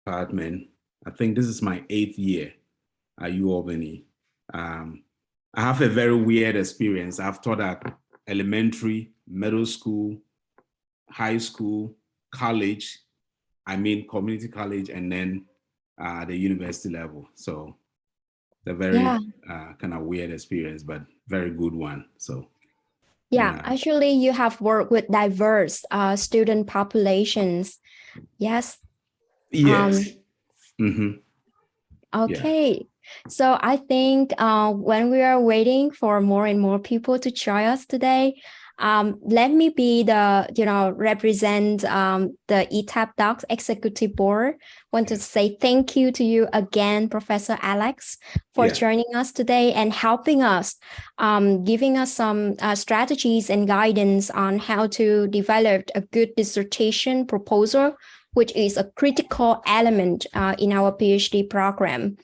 department. I think this is my 8th year at UAlbany. I have a very weird experience. I've taught at elementary, middle school, high school, college, community college, and then the university level. So it's a very kind of weird experience, but very good one. So yeah, actually you have worked with diverse student populations. Yes. Yes. Okay. Yeah. So I think when we are waiting for more and more people to join us today, let me be the, represent the ETAP Docs Executive Board. Want to say thank you to you again, Professor Alex, for joining us today and helping us, giving us some strategies and guidance on how to develop a good dissertation proposal, which is a critical element in our PhD program.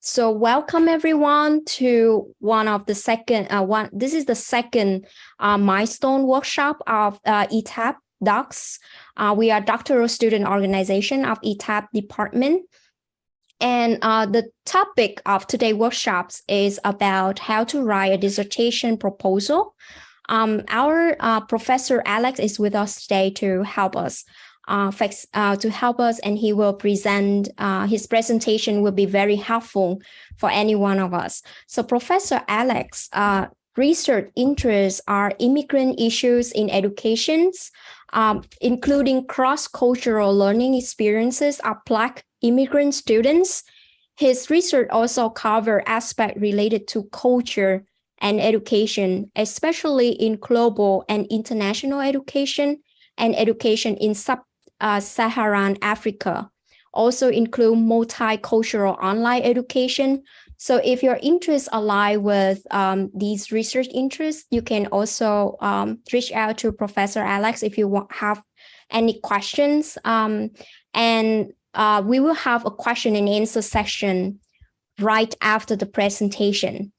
So welcome everyone to this is the second milestone workshop of ETAP Docs. We are doctoral student organization of ETAP department. And the topic of today's workshops is about how to write a dissertation proposal. Our Professor Alex is with us today to help us. And he will present, his presentation will be very helpful for any one of us. So Professor Alex, research interests are immigrant issues in education, including cross-cultural learning experiences of Black immigrant students. His research also covers aspects related to culture and education, especially in global and international education and education in Sub-Saharan Africa. Also include multicultural online education. So if your interests align with these research interests, you can also reach out to Professor Alex if you have any questions. And we will have a question and answer section right after the presentation.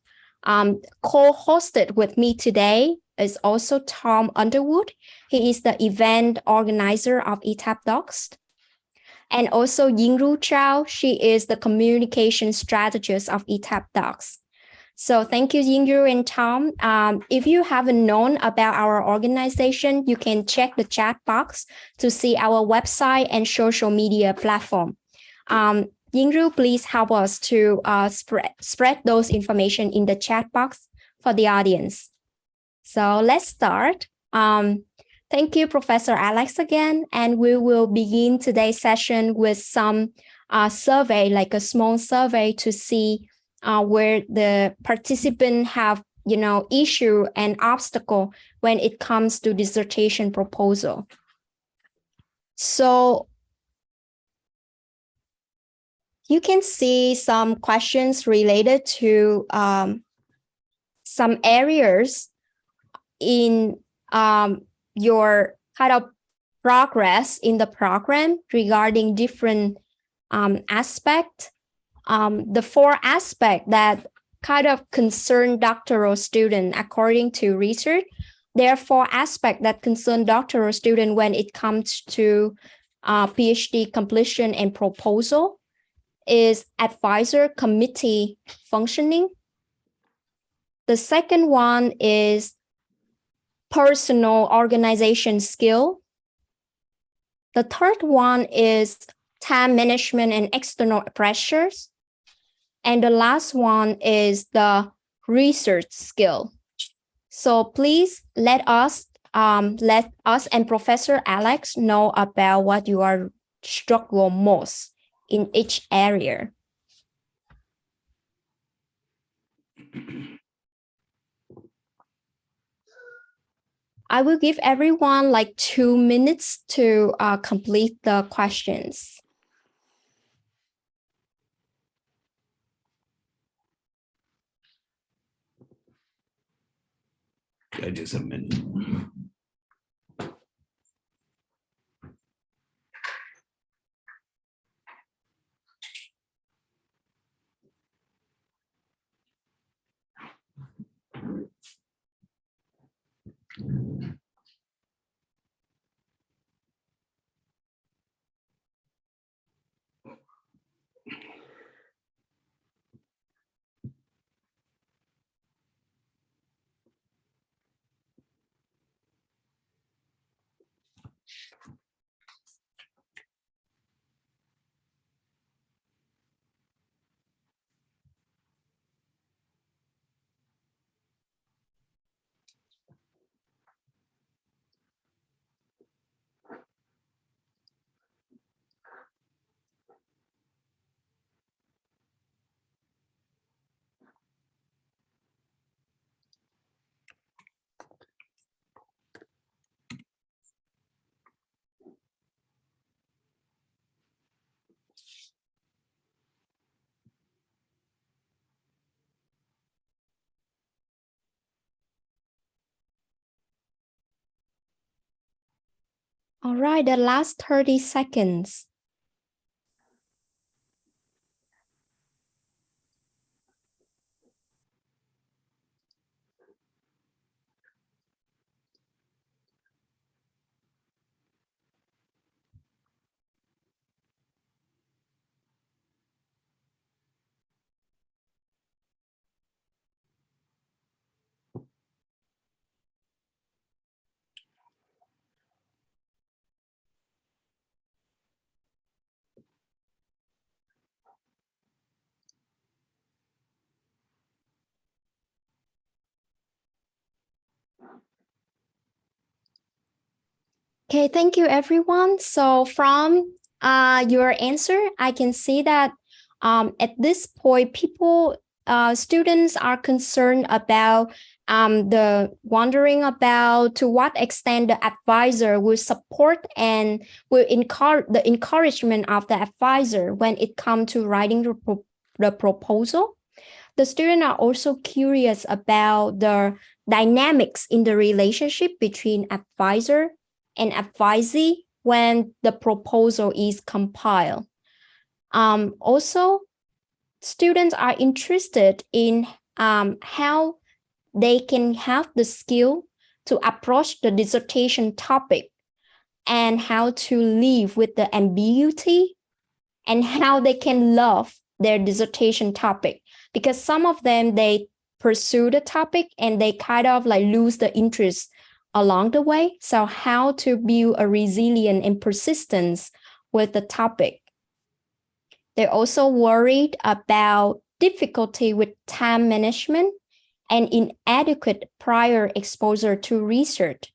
Co-hosted with me today is also Tom Underwood. He is the event organizer of ETAP Docs. And also Yingru Chao, she is the communication strategist of ETAP Docs. So thank you, Yingru and Tom. If you haven't known about our organization, you can check the chat box to see our website and social media platform. Yingru, please help us to spread those information in the chat box for the audience. So let's start. Thank you, Professor Alex, again. And we will begin today's session with some survey, like a small survey to see where the participants have, issue and obstacle when it comes to dissertation proposal. So you can see some questions related to some areas in your kind of progress in the program regarding different aspects. The 4 aspects that kind of concern doctoral student according to research. There are 4 aspects that concern doctoral student when it comes to PhD completion and proposal. Is advisor committee functioning. The second one is personal organization skill. The third one is time management and external pressures. And the last one is the research skill. So please let us and Professor Alex know about what you are struggle most in each area. I will give everyone like 2 minutes to complete the questions. Yeah, just a minute. All right, the last 30 seconds. Okay, thank you, everyone. So from your answer, I can see that at this point, students are concerned about the wondering about to what extent the advisor will support and will encourage the encouragement of the advisor when it comes to writing the proposal. The students are also curious about the dynamics in the relationship between advisor and advisee when the proposal is compiled. Also, students are interested in how they can have the skill to approach the dissertation topic and how to live with the ambiguity and how they can love their dissertation topic, because some of them they pursue the topic and they kind of like lose the interest along the way. So how to build a resilience and persistence with the topic. They're also worried about difficulty with time management and inadequate prior exposure to research.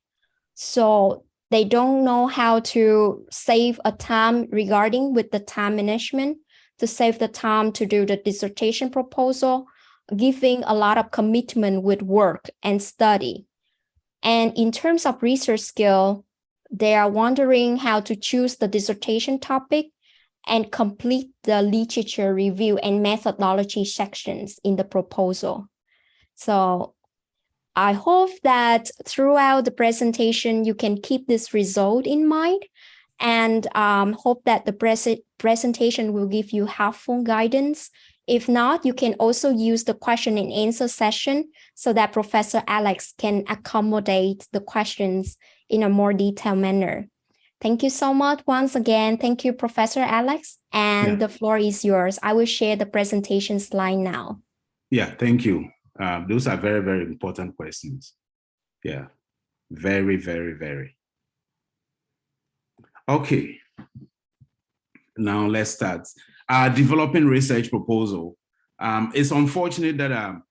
So they don't know how to save a time regarding with the time management, to save the time to do the dissertation proposal, giving a lot of commitment with work and study. And in terms of research skill, they are wondering how to choose the dissertation topic and complete the literature review and methodology sections in the proposal. So I hope that throughout the presentation, you can keep this result in mind and hope that the presentation will give you helpful guidance. If not, you can also use the question and answer session so that Professor Alex can accommodate the questions in a more detailed manner. Thank you so much once again. Thank you, Professor Alex. And the floor is yours. I will share the presentation slide now. Yeah, thank you. Those are very, very important questions. Yeah, very, very, very. Okay, now let's start. Developing research proposal. It's unfortunate that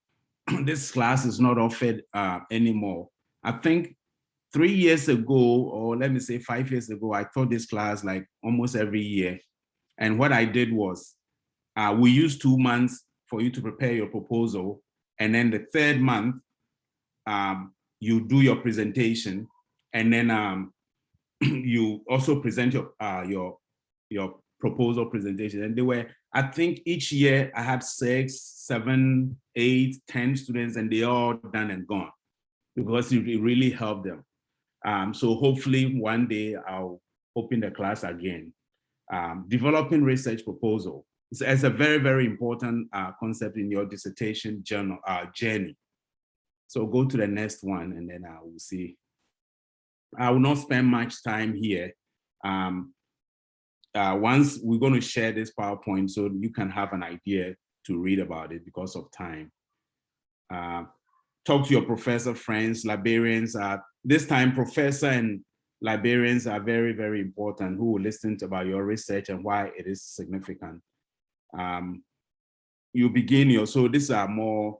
this class is not offered anymore. I think 3 years ago, or let me say 5 years ago, I taught this class like almost every year. And what I did was we used 2 months for you to prepare your proposal. And then the third month, you do your presentation. And then you also present your proposal presentation. And they were, I think each year I had 6, 7, 8, 10 students, and they all done and gone because it really helped them. So hopefully one day I'll open the class again. Developing research proposal. It's a very, very important concept in your dissertation journey. So go to the next one and then I will see. I will not spend much time here. Once we're going to share this PowerPoint so you can have an idea to read about it because of time. Talk to your professor friends, librarians. This time, professor and librarians are very, very important who will listen to about your research and why it is significant. You begin your, so these are more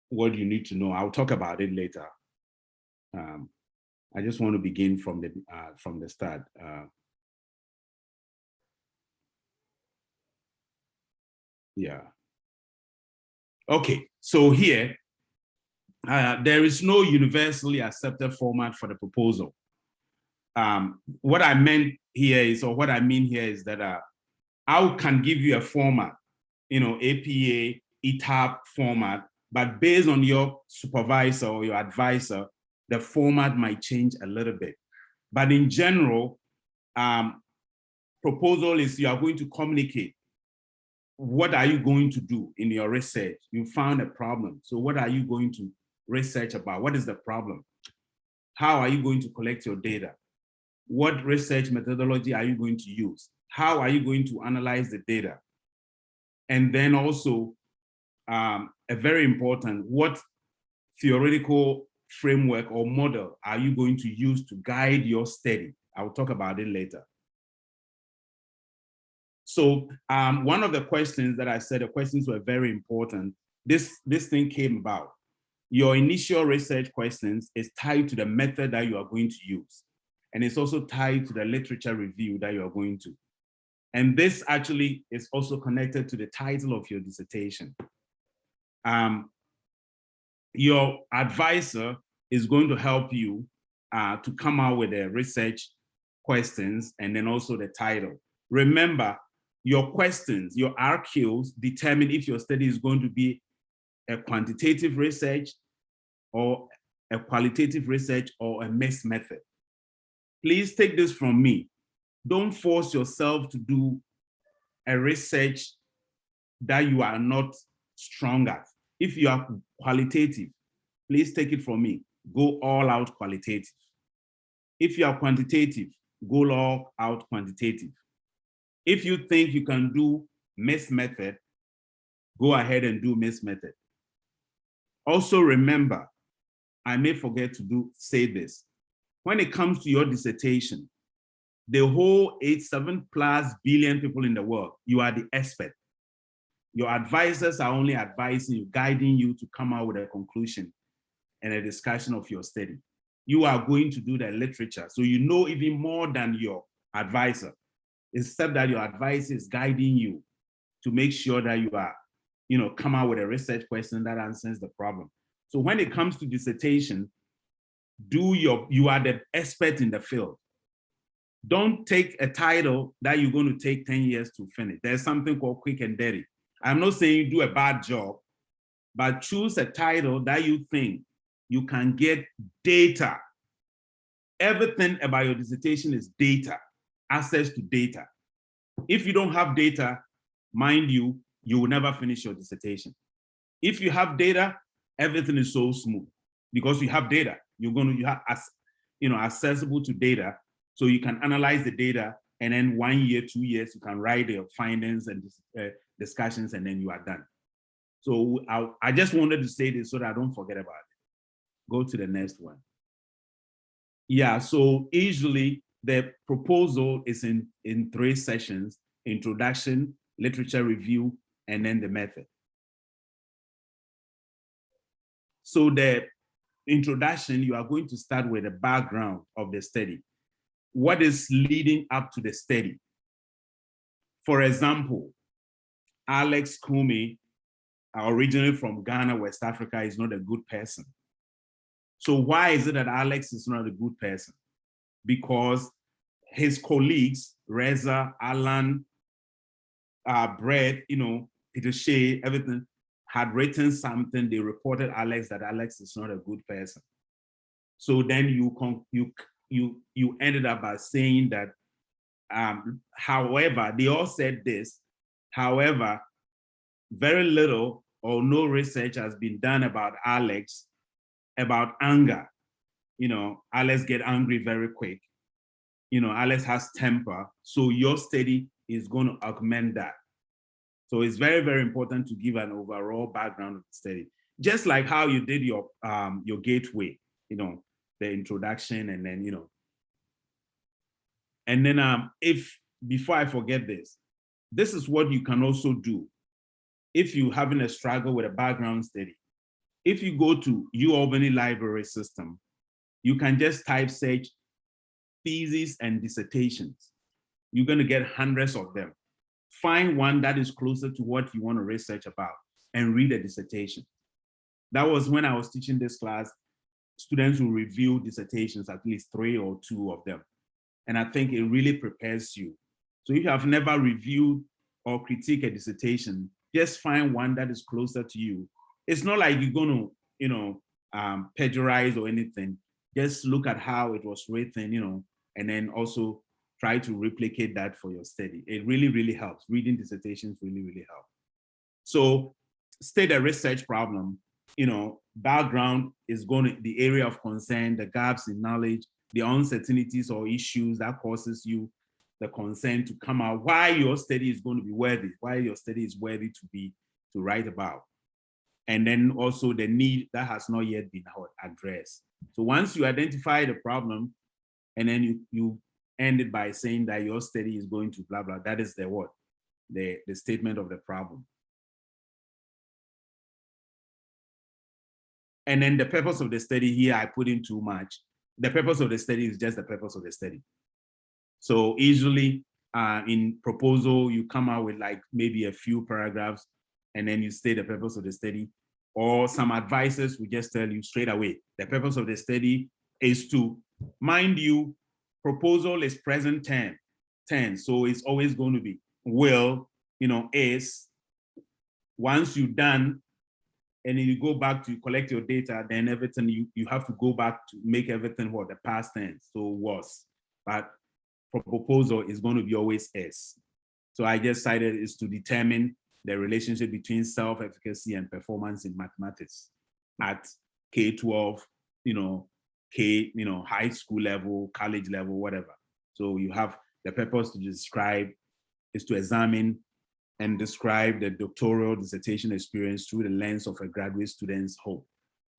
what you need to know. I'll talk about it later. I just want to begin from the start. Yeah. Okay, so here, there is no universally accepted format for the proposal. What I meant here is, or what I mean here is that I can give you a format, you know, APA, ETAP format, but based on your supervisor or your advisor, the format might change a little bit. But in general, proposal is you are going to communicate. What are you going to do in your research? You found a problem. So what are you going to research about? What is the problem? How are you going to collect your data? What research methodology are you going to use? How are you going to analyze the data? And then also, a very important, what theoretical framework or model are you going to use to guide your study? I will talk about it later. So one of the questions that I said, the questions were very important. This thing came about. Your initial research questions is tied to the method that you are going to use. And it's also tied to the literature review that you are going to. And this actually is also connected to the title of your dissertation. Your advisor is going to help you to come out with the research questions and then also the title. Remember, your questions, your RQs determine if your study is going to be a quantitative research or a qualitative research or a mixed method. Please take this from me. Don't force yourself to do a research that you are not strong at. If you are qualitative, please take it from me. Go all out qualitative. If you are quantitative, go all out quantitative. If you think you can do mixed method, go ahead and do mixed method. Also remember, I may forget to say this. When it comes to your dissertation, the whole 7+ billion people in the world, you are the expert. Your advisors are only advising you, guiding you to come out with a conclusion and a discussion of your study. You are going to do the literature, so you know even more than your advisor, except that your advisor is guiding you to make sure that you are, come out with a research question that answers the problem. So when it comes to dissertation, you are the expert in the field. Don't take a title that you're going to take 10 years to finish. There's something called quick and dirty. I'm not saying you do a bad job, but choose a title that you think you can get data. Everything about your dissertation is data, access to data. If you don't have data, mind you, you will never finish your dissertation. If you have data, everything is so smooth because you have data. You have accessible to data, so you can analyze the data, and then 1 year, 2 years, you can write your findings and discussions, and then you are done. So I just wanted to say this so that I don't forget about it. Go to the next one. Yeah, so usually the proposal is in 3 sessions: introduction, literature review, and then the method. So the introduction, you are going to start with the background of the study. What is leading up to the study? For example, Alex Kumi, originally from Ghana, West Africa, is not a good person. So why is it that Alex is not a good person? Because his colleagues, Reza, Alan, Brett, Peter Shea, everything, had written something. They reported Alex that Alex is not a good person. So then you ended up by saying that, however, they all said this, however, very little or no research has been done about Alex, about anger. Alex get angry very quick. Alex has temper. So your study is going to augment that. So it's very, very important to give an overall background of the study. Just like how you did your gateway, the introduction, and then, and then if, before I forget this is what you can also do if you're having a struggle with a background study. If you go to UAlbany library system, you can just type search theses and dissertations. You're going to get hundreds of them. Find one that is closer to what you want to research about and read a dissertation. That was when I was teaching this class. Students will review dissertations, at least 3 or 2 of them. And I think it really prepares you. So if you have never reviewed or critiqued a dissertation, just find one that is closer to you. It's not like you're going to, plagiarize or anything. Just look at how it was written, and then also try to replicate that for your study. It really, really helps. Reading dissertations really, really help. So state a research problem, background is going to the area of concern, the gaps in knowledge, the uncertainties or issues that causes you the concern to come out, why your study is going to be worthy, why your study is worthy to write about. And then also the need that has not yet been addressed. So once you identify the problem, and then you end it by saying that your study is going to blah, blah, that is the what? The statement of the problem. And then the purpose of the study here, I put in too much. The purpose of the study is just the purpose of the study. So usually in proposal, you come out with like maybe a few paragraphs and then you state the purpose of the study. Or some advisors will just tell you straight away, the purpose of the study is to, mind you, proposal is present tense. So it's always going to be will, is. Once you're done, and then you go back to collect your data, then everything you have to go back to make everything what the past tense, so was. But for proposal is going to be always is. So I just cited is to determine the relationship between self-efficacy and performance in mathematics at K-12, high school level, college level, whatever. So you have the purpose to describe is to examine and describe the doctoral dissertation experience through the lens of a graduate student's hope.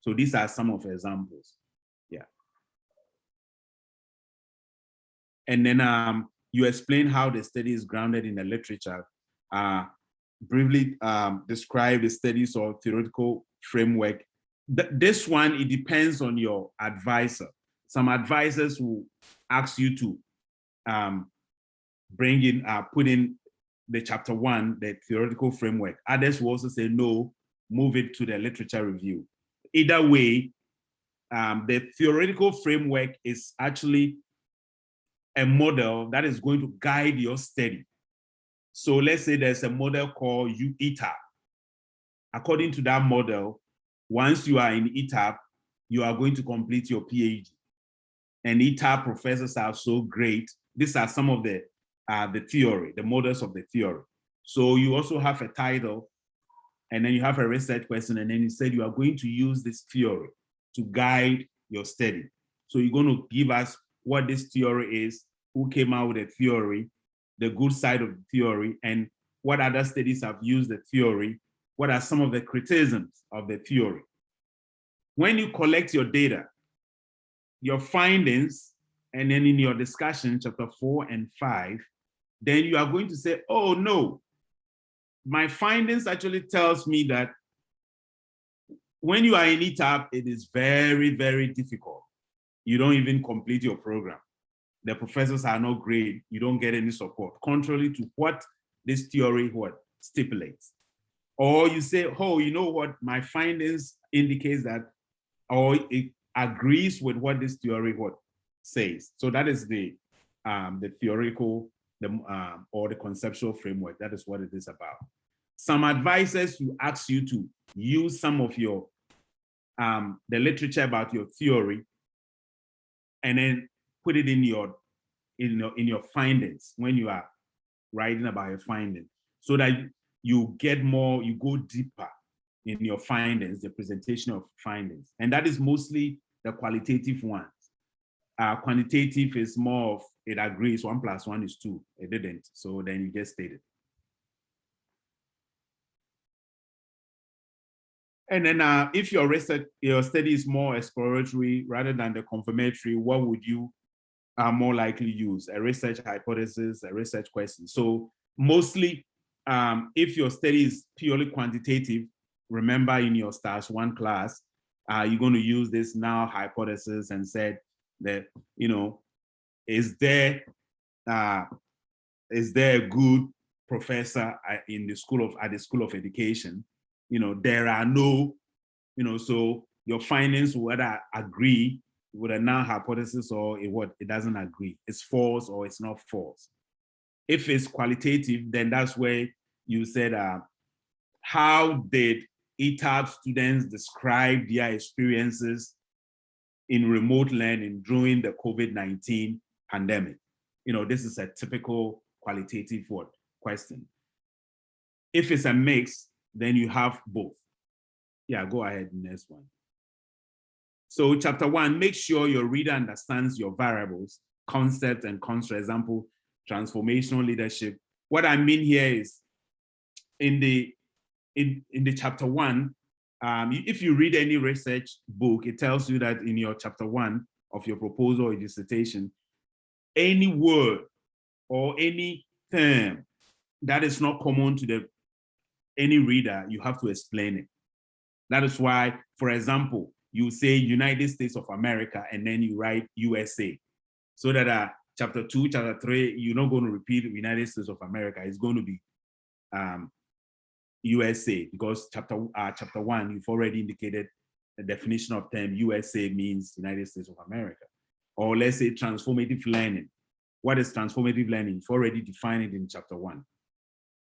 So these are some of the examples. Yeah. And then you explain how the study is grounded in the literature. Briefly describe the studies or theoretical framework. This one, it depends on your advisor. Some advisors will ask you to put in the chapter 1, the theoretical framework. Others will also say, no, move it to the literature review. Either way, the theoretical framework is actually a model that is going to guide your study. So let's say there's a model called ETAP. According to that model, once you are in ETAP, you are going to complete your PhD. And ETAP professors are so great. These are some of the theory, the models of the theory. So you also have a title, and then you have a research question, and then you said you are going to use this theory to guide your study. So you're going to give us what this theory is, who came out with the theory, the good side of the theory, and what other studies have used the theory, what are some of the criticisms of the theory. When you collect your data, your findings, and then in your discussion, chapter 4 and 5, then you are going to say, oh no, my findings actually tells me that when you are in ETAP, it is very, very difficult. You don't even complete your program. The professors are not great. You don't get any support, contrary to what this theory stipulates. Or you say, oh, you know what, my findings indicates that, or it agrees with what this theory says. So that is the theoretical, or the conceptual framework. That is what it is about. Some advisors will ask you to use some of your the literature about your theory, and then put it in your findings when you are writing about your findings, so that you get more, you go deeper in your findings, the presentation of findings, and that is mostly the qualitative ones. Quantitative is more of it agrees 1 + 1 is 2. It didn't, so then you just state it. And then if your study is more exploratory rather than the confirmatory, what would you more likely use? A research hypothesis, a research question. So mostly, if your study is purely quantitative, remember in your stage 1 class, you're going to use this null hypothesis and said that, is there a good professor at the School of Education? There are no, so your findings will either agree with a null hypothesis or it doesn't agree. It's false or it's not false. If it's qualitative, then that's where you said, how did ETAP students describe their experiences in remote learning during the COVID-19 pandemic? You know, this is a typical qualitative word question. If it's a mix, then you have both. Yeah, go ahead, next one. So chapter 1, make sure your reader understands your variables, concepts, and constructs. Example, transformational leadership. What I mean here is in the chapter 1, if you read any research book, it tells you that in your chapter 1 of your proposal or dissertation, any word or any term that is not common to any reader, you have to explain it. That is why, for example, you say United States of America and then you write USA, so that chapter 2, chapter 3, you're not going to repeat United States of America. It's going to be USA, because chapter 1, you've already indicated the definition of term USA means United States of America. Or let's say transformative learning. What is transformative learning? You've already defined it in chapter 1.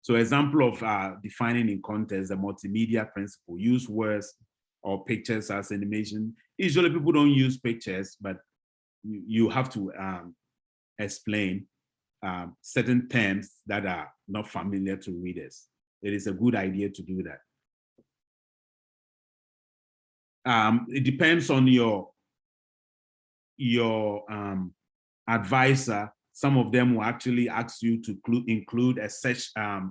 So example of defining in context, the multimedia principle, use words or pictures as animation. Usually people don't use pictures, but you have to explain certain terms that are not familiar to readers. It is a good idea to do that. It depends on your advisor. Some of them will actually ask you to include a such, a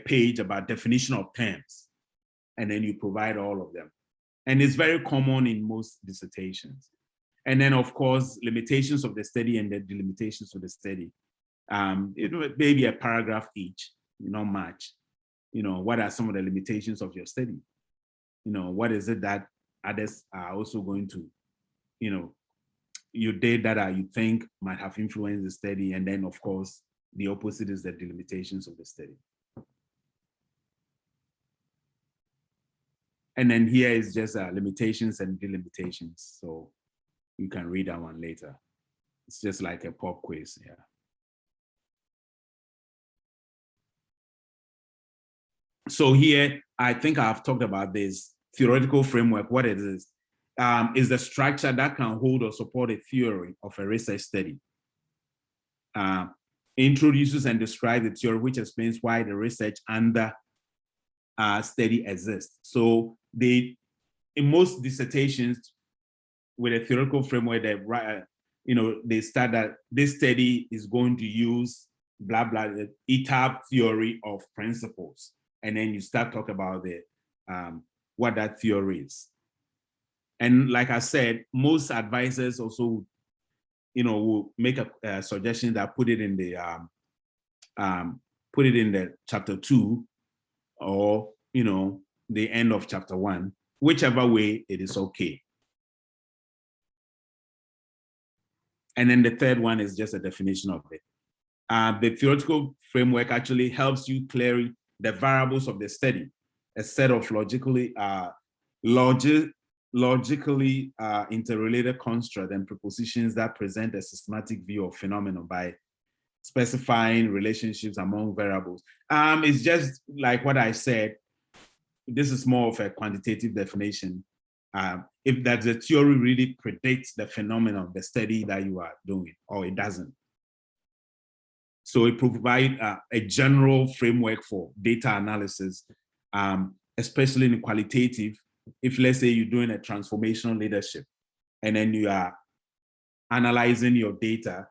page about definition of terms, and then you provide all of them. And it's very common in most dissertations. And then, of course, limitations of the study and the delimitations of the study. It may be a paragraph each, not much. What are some of the limitations of your study? What is it that others are also going to, you did that you think might have influenced the study, and then of course the opposite is the delimitations of the study. And then here is just limitations and delimitations, so you can read that one later. It's just like a pop quiz. Yeah. So here, I think I've talked about this theoretical framework. What it is the structure that can hold or support a theory of a research study. Introduces and describes the theory, which explains why the research under study exists. So in most dissertations with a theoretical framework, they start that this study is going to use blah blah, the ETAP theory of principles, and then you start talking about what that theory is. And like I said, most advisors also, will make a suggestion that put it in the chapter 2, or the end of chapter 1, whichever way it is okay. And then the third one is just a definition of it. The theoretical framework actually helps you clear the variables of the study, a set of logically interrelated constructs and propositions that present a systematic view of phenomenon by specifying relationships among variables. It's just like what I said. This is more of a quantitative definition. If that the theory really predicts the phenomenon of the study that you are doing, or it doesn't. So it provides a general framework for data analysis, especially in qualitative. If, let's say, you're doing a transformational leadership, and then you are analyzing your data,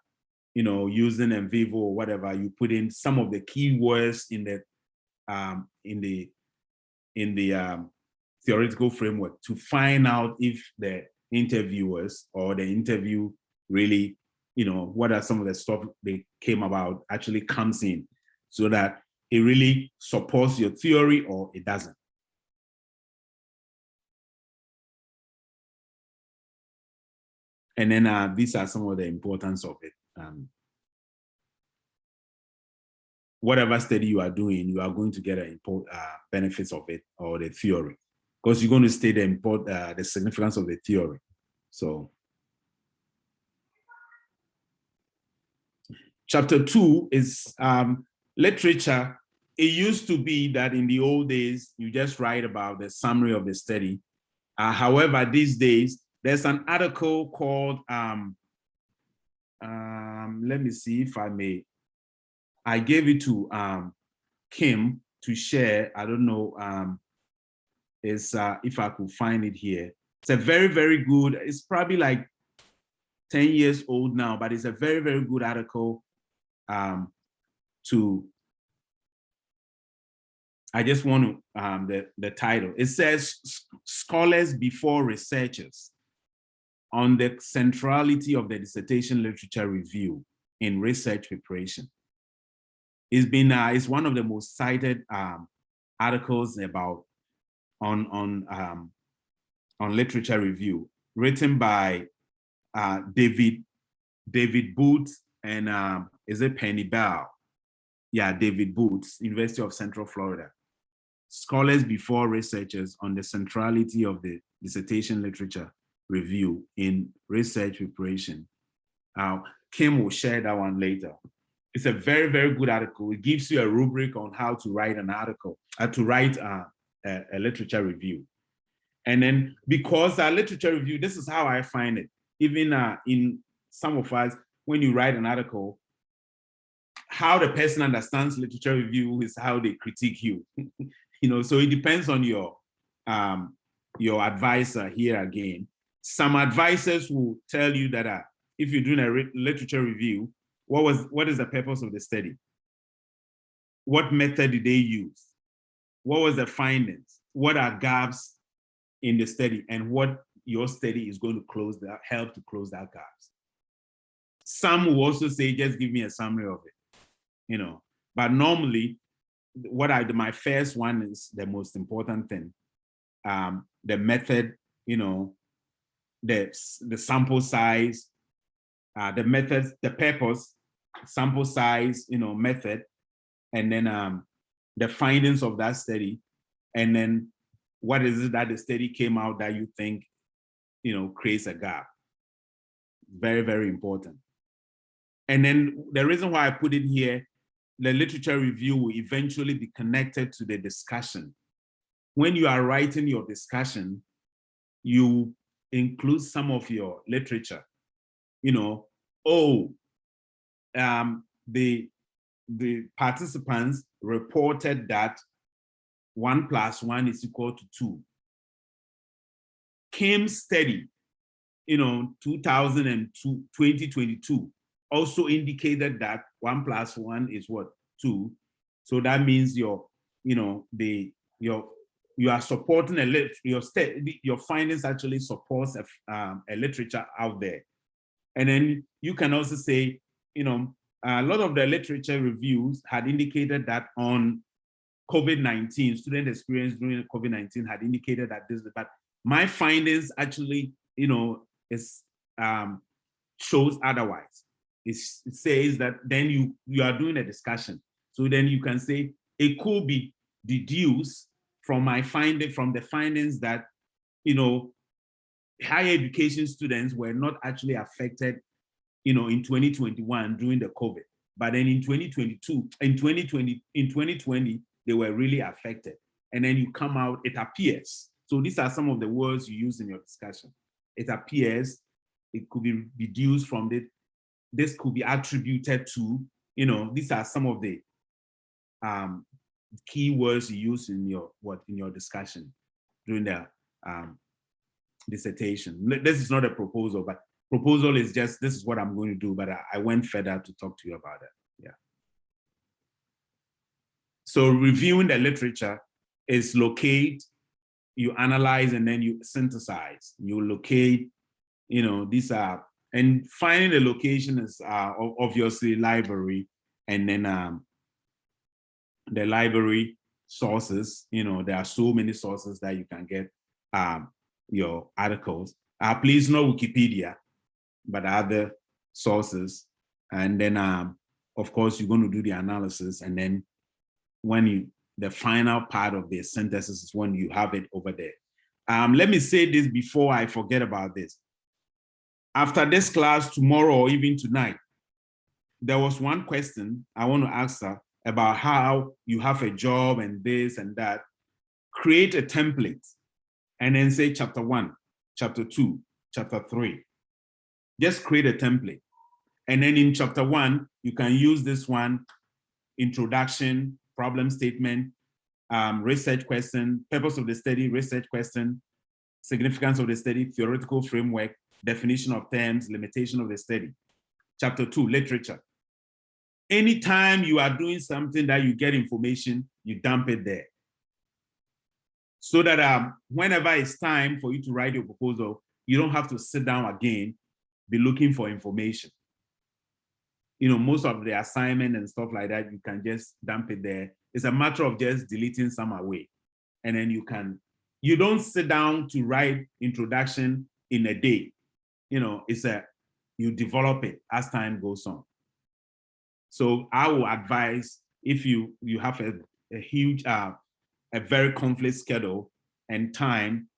using NVivo or whatever, you put in some of the keywords in the theoretical framework to find out if the interviewers or the interview really, what are some of the stuff they came about actually comes in, so that it really supports your theory or it doesn't. And then these are some of the importance of it. Whatever study you are doing, you are going to get benefits of it, or the theory, because you're going to state the significance of the theory. So chapter 2 is literature. It used to be that in the old days, you just write about the summary of the study. However, these days, there's an article called let me see if I may. I gave it to Kim to share. I don't know if I could find it here. It's a very, very good, it's probably like 10 years old now, but it's a very, very good article I just want to, the title. It says, Scholars Before Researchers on the Centrality of the Dissertation Literature Review in Research Preparation. It's one of the most cited articles on literature review, written by David Booth and is it Penny Bell? Yeah, David Booth, University of Central Florida. Scholars Before Researchers on the Centrality of the Dissertation Literature Review in Research Preparation. Kim will share that one later. It's a very, very good article. It gives you a rubric on how to write an article, to write a literature review. And then because literature review, this is how I find it. Even in some of us, when you write an article, how the person understands literature review is how they critique you. So it depends on your advisor here again. Some advisors will tell you that if you're doing a literature review, what is the purpose of the study? What method did they use? What was the findings? What are gaps in the study, and what your study is going to help to close that gaps? Some will also say, just give me a summary of it, But normally, my first one is the most important thing. The method, the sample size, the methods, the purpose, sample size, method, and then the findings of that study, and then what is it that the study came out that you think, creates a gap. Very, very important. And then the reason why I put it here, the literature review will eventually be connected to the discussion. When you are writing your discussion, you include some of your literature. The participants reported that 1 + 1 is equal to 2. Kim's study, 2022, also indicated that 1 + 1 is what? 2. So that means you are supporting your findings actually supports a literature out there. And then you can also say, a lot of the literature reviews had indicated that on COVID-19, student experience during COVID-19 had indicated that but my findings actually, shows otherwise. It says that then you are doing a discussion. So then you can say it could be deduced from the findings that, higher education students were not actually affected, in 2021 during the COVID. But then in 2020, they were really affected. And then you come out, it appears. So these are some of the words you use in your discussion. It appears, it could be deduced from it. This could be attributed to, these are some of the key words you use in your discussion during the dissertation. This is not a proposal, but proposal is just, this is what I'm going to do, but I went further to talk to you about it. Yeah. So reviewing the literature is locate, you analyze, and then you synthesize. You locate, these are, and finding the location is obviously library, and then the library sources, there are so many sources that you can get your articles. Please not Wikipedia, but other sources. And then, of course, you're going to do the analysis. And then the final part of the synthesis is when you have it over there. Let me say this before I forget about this. After this class, tomorrow or even tonight, there was one question I want to answer about how you have a job and this and that. Create a template and then say chapter 1, chapter 2, chapter 3. Just create a template. And then in chapter 1, you can use this one, introduction, problem statement, research question, purpose of the study, research question, significance of the study, theoretical framework, definition of terms, limitation of the study. Chapter 2, literature. Anytime you are doing something that you get information, you dump it there. So that whenever it's time for you to write your proposal, you don't have to sit down again, be looking for information. You know, most of the assignment and stuff like that, you can just dump it there. It's a matter of just deleting some away. And then you don't sit down to write introduction in a day. You know, you develop it as time goes on. So I will advise, if you have a huge, a very conflict schedule and time,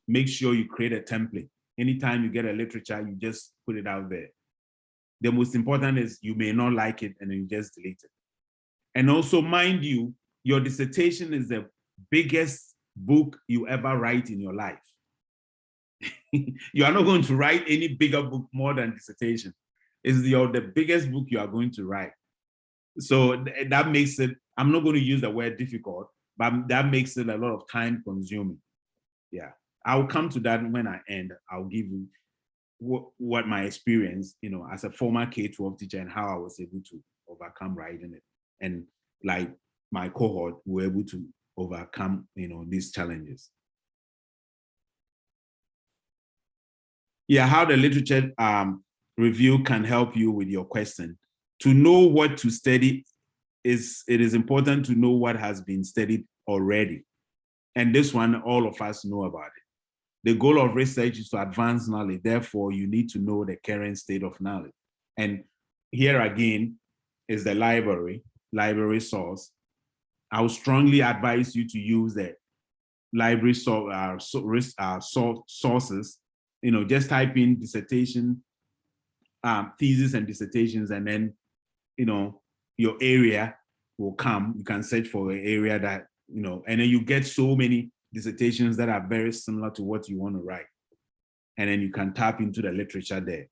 make sure you create a template. Anytime you get a literature, you just put it out there. The most important is you may not like it and then you just delete it. And also, mind you, your dissertation is the biggest book you ever write in your life. You are not going to write any bigger book more than dissertation. It's the biggest book you are going to write. So that makes it, I'm not going to use the word difficult, but that makes it a lot of time consuming. Yeah, I'll come to that when I end. I'll give you what my experience, you know, as a former K-12 teacher and how I was able to overcome writing it. And like my cohort were able to overcome, you know, these challenges. Yeah, how the literature review can help you with your question. To know what to study, it is important to know what has been studied already. And this one, all of us know about it. The goal of research is to advance knowledge. Therefore, you need to know the current state of knowledge. And here again is the library source. I would strongly advise you to use the library sources. You know, just type in dissertation, thesis and dissertations, and then, you know, your area will come. You can search for an area that, you know, and then you get so many dissertations that are very similar to what you want to write. And then you can tap into the literature there.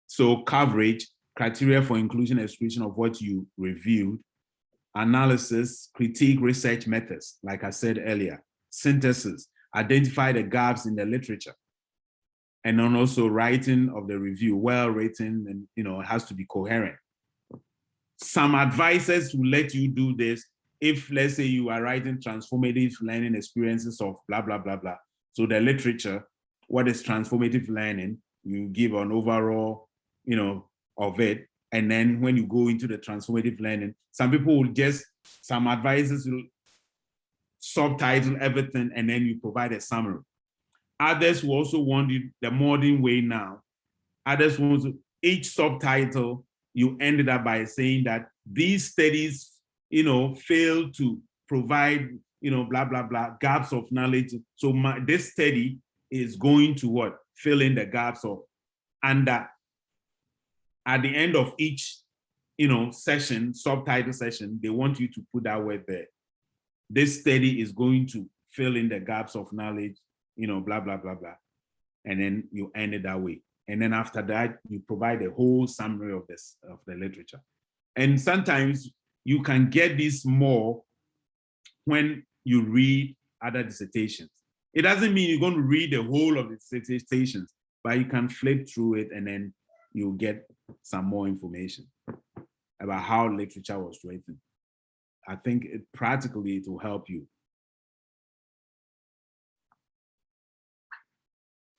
So coverage, criteria for inclusion and exclusion of what you reviewed, analysis, critique, research methods, like I said earlier, synthesis, identify the gaps in the literature, and then also writing of the review, well written, and, you know, it has to be coherent. Some advisors will let you do this if, let's say, you are writing transformative learning experiences of blah, blah, blah, blah. So the literature, what is transformative learning? You give an overall, you know, of it. And then when you go into the transformative learning, some people will some advisors will subtitle everything and then you provide a summary. Others will also want you the modern way now. Others want to, each subtitle, you ended up by saying that these studies, you know, fail to provide, you know, blah, blah, blah, gaps of knowledge. So this study is going to what? Fill in the gaps of, and at the end of each, you know, session, subtitle session, they want you to put that word there. This study is going to fill in the gaps of knowledge, you know, blah, blah, blah, blah. And then you end it that way. And then after that, you provide a whole summary of this, of the literature. And sometimes you can get this more when you read other dissertations. It doesn't mean you're going to read the whole of the dissertations, but you can flip through it and then you'll get some more information about how literature was written. I think practically it will help you.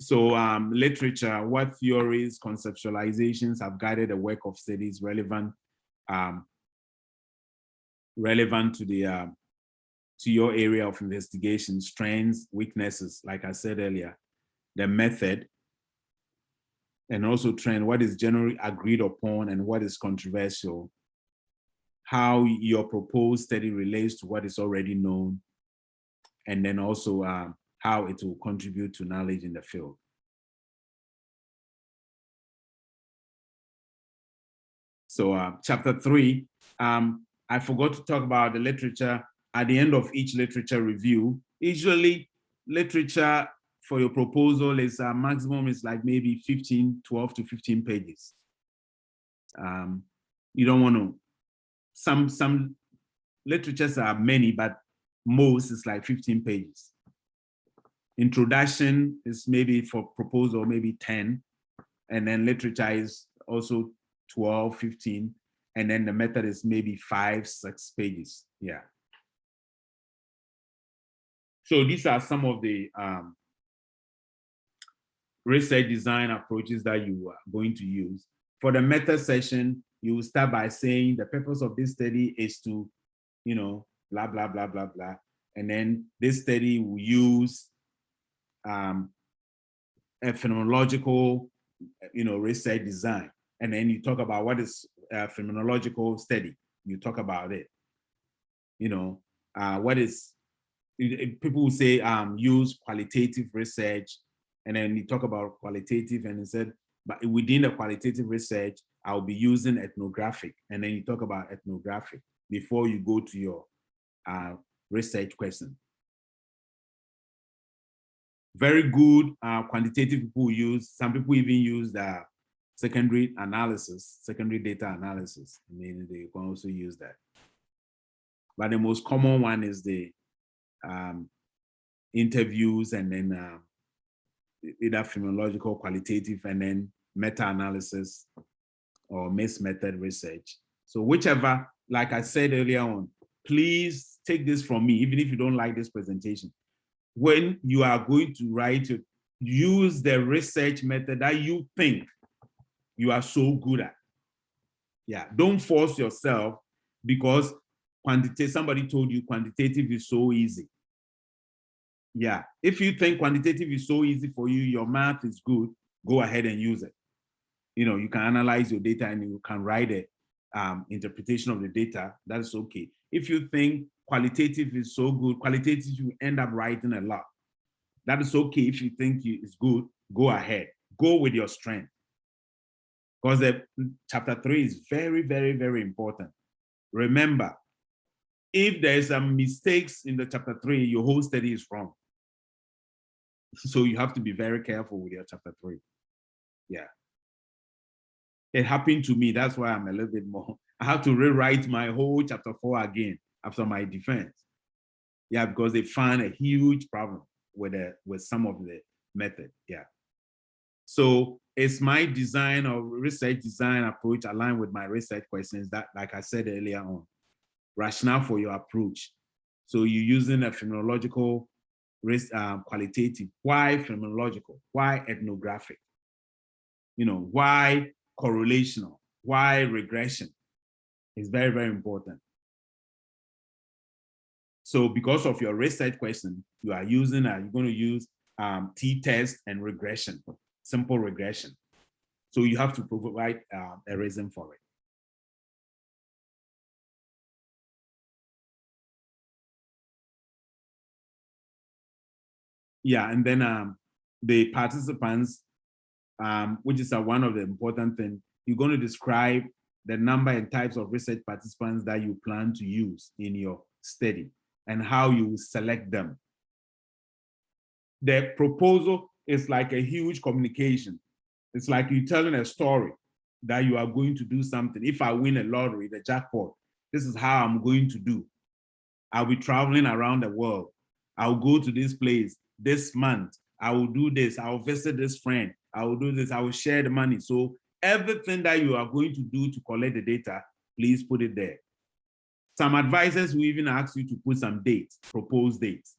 So literature, what theories, conceptualizations have guided the work of studies relevant to the to your area of investigation, strengths, weaknesses, like I said earlier, the method, and also trend, what is generally agreed upon and what is controversial, how your proposed study relates to what is already known, and then also how it will contribute to knowledge in the field. So chapter 3, I forgot to talk about the literature. At the end of each literature review, usually literature for your proposal is maximum is like maybe 12 to 15 pages. You don't want to, some literatures are many, but most is like 15 pages. Introduction is maybe for proposal, maybe 10. And then literature is also 12, 15. And then the method is maybe 5, 6 pages. Yeah. So these are some of the research design approaches that you are going to use. For the method section, you will start by saying the purpose of this study is to, blah, blah, blah, blah, blah. And then this study will use a phenomenological, research design. And then you talk about what is a phenomenological study. You talk about it. What is, people will say use qualitative research, and then you talk about qualitative, and it said, but within the qualitative research, I'll be using ethnographic, and then you talk about ethnographic before you go to your research question. Very good quantitative people use, some people even use the secondary data analysis. I mean, they can also use that. But the most common one is the interviews, and then either phenomenological, qualitative, and then meta-analysis or mixed method research. So whichever, like I said earlier on, please take this from me, even if you don't like this presentation. When you are going to write it, use the research method that you think you are so good at. Yeah, don't force yourself because somebody told you quantitative is so easy. Yeah, if you think quantitative is so easy for you, your math is good, go ahead and use it. You can analyze your data and you can write an interpretation of the data. That's okay. If you think qualitative is so good, qualitative, you end up writing a lot. That is okay. If you think it's good, go ahead. Go with your strength. Because chapter 3 is very, very, very important. Remember, if there is some mistakes in the chapter 3, your whole study is wrong. So you have to be very careful with your chapter 3. Yeah. It happened to me. That's why I'm a little bit more. I have to rewrite my whole chapter 4 again after my defense. Yeah, because they found a huge problem with some of the method. Yeah. So it's my design or research design approach aligned with my research questions that, like I said earlier on, rationale for your approach. So you're using a phenomenological qualitative. Why phenomenological? Why ethnographic? Why correlational? Why regression? It's very, very important. So because of your research question, you're going to use t-test and regression, simple regression. So you have to provide a reason for it. Yeah, and then the participants, which is one of the important things, you're going to describe the number and types of research participants that you plan to use in your study and how you select them. The proposal is like a huge communication. It's like you telling a story that you are going to do something. If I win a lottery, the jackpot, this is how I'm going to do. I'll be traveling around the world. I'll go to this place this month. I will do this. I will visit this friend. I will do this. I will share the money. So everything that you are going to do to collect the data, please put it there. Some advisors will even ask you to put some dates, proposed dates.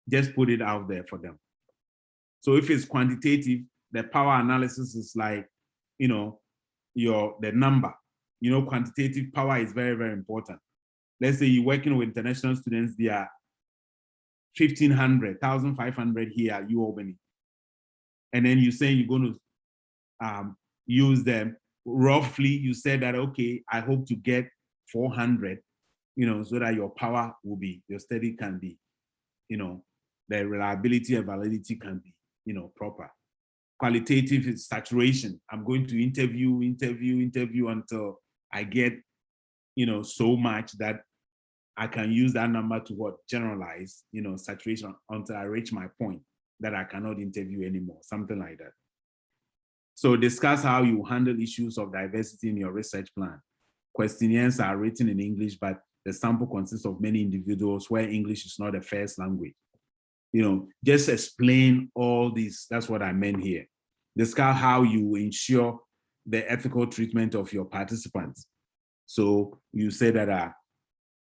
Just put it out there for them. So if it's quantitative, the power analysis is like, the number. Quantitative power is very, very important. Let's say you're working with international students, they are 1,500, 1,500 here at UAlbany. And then you say you're going to use them. Roughly, you said that, okay, I hope to get 400, so that your power will be, your study can be, the reliability and validity can be, proper. Qualitative is saturation. I'm going to interview until I get, so much that I can use that number to generalize, saturation until I reach my point. that I cannot interview anymore, something like that. So discuss how you handle issues of diversity in your research plan. Questionnaires are written in English, but the sample consists of many individuals where English is not a first language. Just explain all these. That's what I meant here. Discuss how you ensure the ethical treatment of your participants. So you say that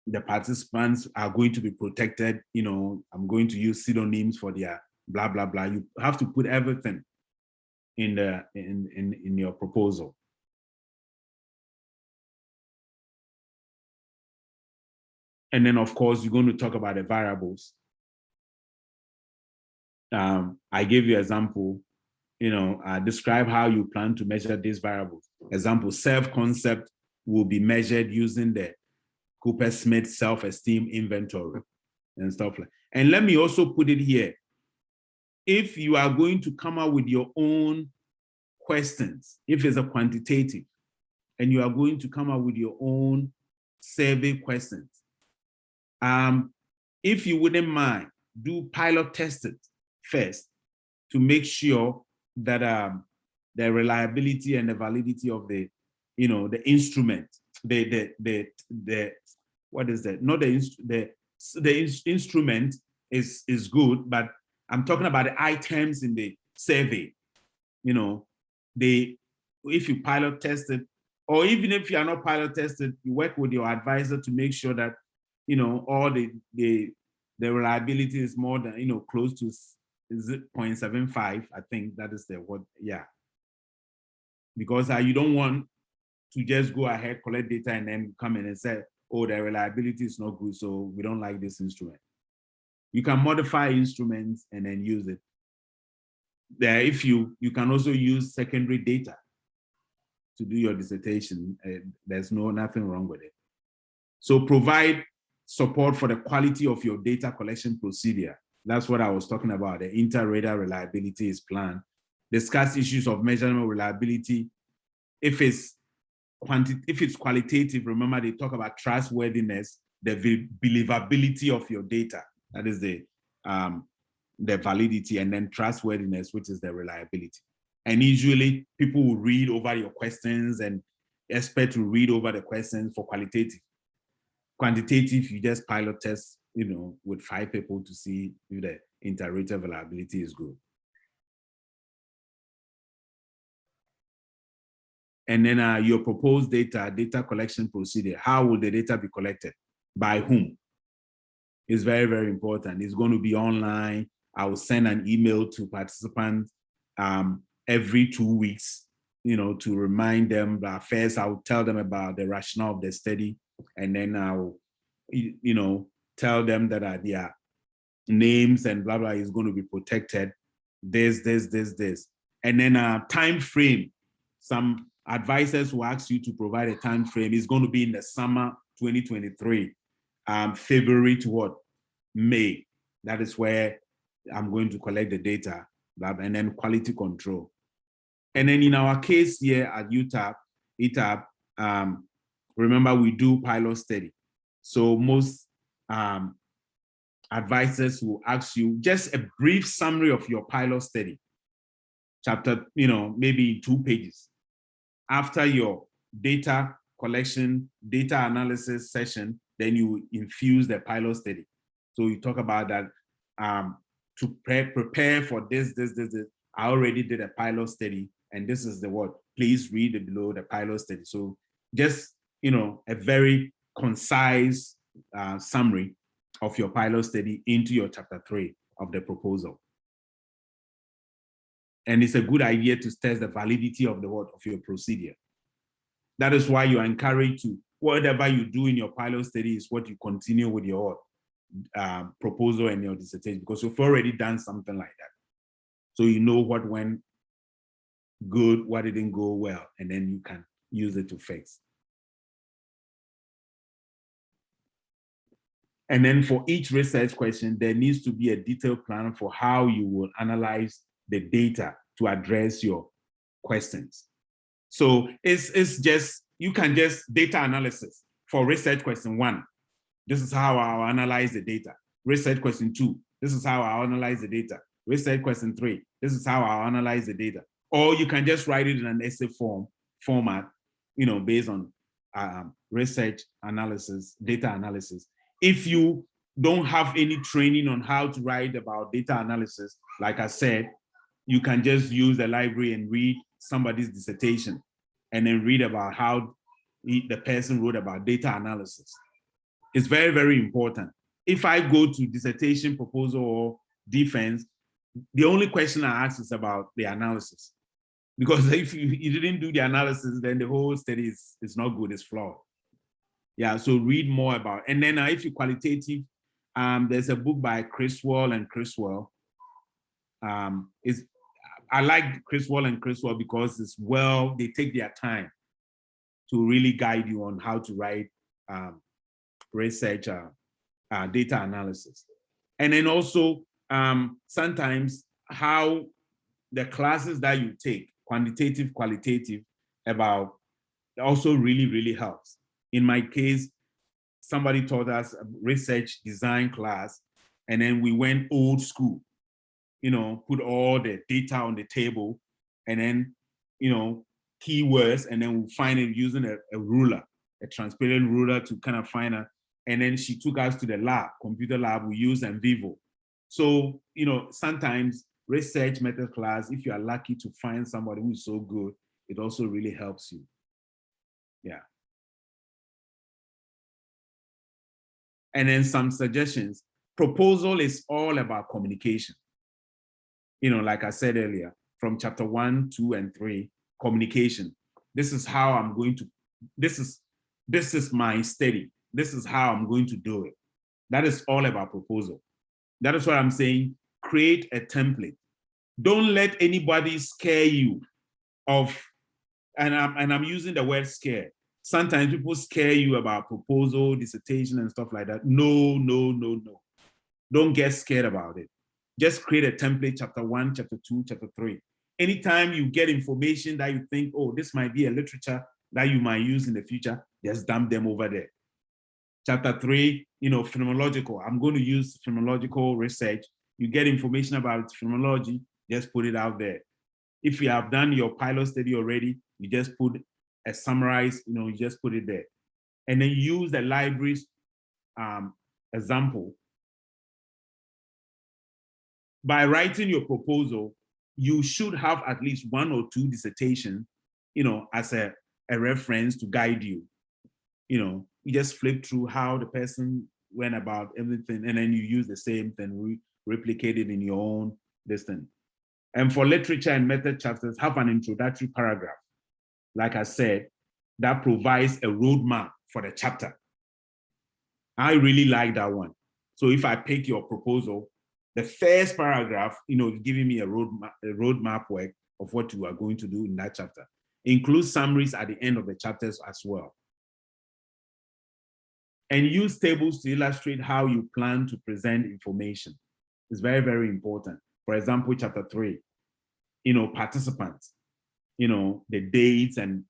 the participants are going to be protected. I'm going to use pseudonyms for their blah, blah, blah. You have to put everything in your proposal. And then, of course, you're going to talk about the variables. I gave you an example, describe how you plan to measure these variables. Example, self-concept will be measured using the Cooper-Smith self-esteem inventory and stuff like that. And let me also put it here. If you are going to come up with your own questions, if it's a quantitative, and you are going to come up with your own survey questions, if you wouldn't mind, do pilot test it first to make sure that the reliability and the validity of the instrument, what is that? Not the instrument is good, but I'm talking about the items in the survey. If you pilot test it, or even if you are not pilot tested, you work with your advisor to make sure that all the reliability is more than close to, is it 0.75? I think that is the what, yeah. Because you don't want to just go ahead, collect data, and then come in and say, oh, the reliability is not good, so we don't like this instrument. You can modify instruments and then use it. If you can also use secondary data to do your dissertation. There's nothing wrong with it. So provide support for the quality of your data collection procedure. That's what I was talking about. The inter-rater reliability is planned. Discuss issues of measurement reliability. If it's qualitative, remember they talk about trustworthiness, the believability of your data. That is the validity, and then trustworthiness, which is the reliability. And usually people will read over your questions and expect to read over the questions for qualitative. Quantitative, you just pilot test, with 5 people to see if the inter-rater reliability is good. And then your proposed data collection procedure. How will the data be collected? By whom? It's very, very important. It's going to be online. I will send an email to participants every 2 weeks, to remind them that first I'll tell them about the rationale of the study, and then I'll, tell them that their names and blah, blah is going to be protected. This. And then time frame. Some advisors will ask you to provide a time frame. It's going to be in the summer 2023, February to what? May. That is where I'm going to collect the data, and then quality control. And then in our case here at ETAP, remember we do pilot study. So most advisors will ask you just a brief summary of your pilot study. Chapter, maybe 2 pages. After your data collection, data analysis session, then you infuse the pilot study. So you talk about that to prepare for this. I already did a pilot study, and this is the what. Please read it below the pilot study. So just, a very concise summary of your pilot study into your chapter 3 of the proposal. And it's a good idea to test the validity of your procedure. That is why you are encouraged to, whatever you do in your pilot study is what you continue with your proposal and your dissertation, because you've already done something like that. So you know what went good, what didn't go well, and then you can use it to fix. And then for each research question, there needs to be a detailed plan for how you will analyze the data to address your questions. So it's just, you can just data analysis for research question 1. This is how I'll analyze the data. Research question 2, this is how I'll analyze the data. research question 3. This is how I'll analyze the data. Or you can just write it in an essay format, based on research analysis, data analysis. If you don't have any training on how to write about data analysis, like I said, you can just use the library and read somebody's dissertation and then read about how the person wrote about data analysis. It's very, very important. If I go to dissertation, proposal, or defense, the only question I ask is about the analysis. Because if you didn't do the analysis, then the whole study is not good, it's flawed. Yeah, so read more about it. And then if you're qualitative, there's a book by Criswell and Criswell. I like Criswell and Criswell because they take their time to really guide you on how to write research data analysis. And then also sometimes how the classes that you take, quantitative, qualitative, about also really, really helps. In my case, somebody taught us a research design class, and then we went old school, put all the data on the table, and then, keywords, and then we find it using a ruler, a transparent ruler to kind of find out. And then she took us to the lab, computer lab, we use NVivo. So, sometimes research method class, if you are lucky to find somebody who is so good, it also really helps you. Yeah. And then some suggestions. Proposal is all about communication. Like I said earlier, from chapter 1, 2, and 3, communication. This is how I'm going to, this is my study. This is how I'm going to do it. That is all about proposal. That is what I'm saying. Create a template. Don't let anybody scare you of, and I'm using the word scare. Sometimes people scare you about proposal, dissertation, and stuff like that. No. Don't get scared about it. Just create a template, chapter 1, chapter 2, chapter 3. Anytime you get information that you think, oh, this might be a literature that you might use in the future, just dump them over there. Chapter 3, phenomenological. I'm going to use phenomenological research. You get information about phenomenology, just put it out there. If you have done your pilot study already, you just put a summarize, you just put it there. And then use the library's example. By writing your proposal, you should have at least 1 or 2 dissertations, as a reference to guide you. You just flip through how the person went about everything, and then you use the same thing, replicate it in your own distance. And for literature and method chapters, have an introductory paragraph, like I said, that provides a roadmap for the chapter. I really like that one. So if I pick your proposal, the first paragraph, giving me a roadmap work of what you are going to do in that chapter. Include summaries at the end of the chapters as well. And use tables to illustrate how you plan to present information. It's very, very important. For example, chapter 3, participants, the dates, and,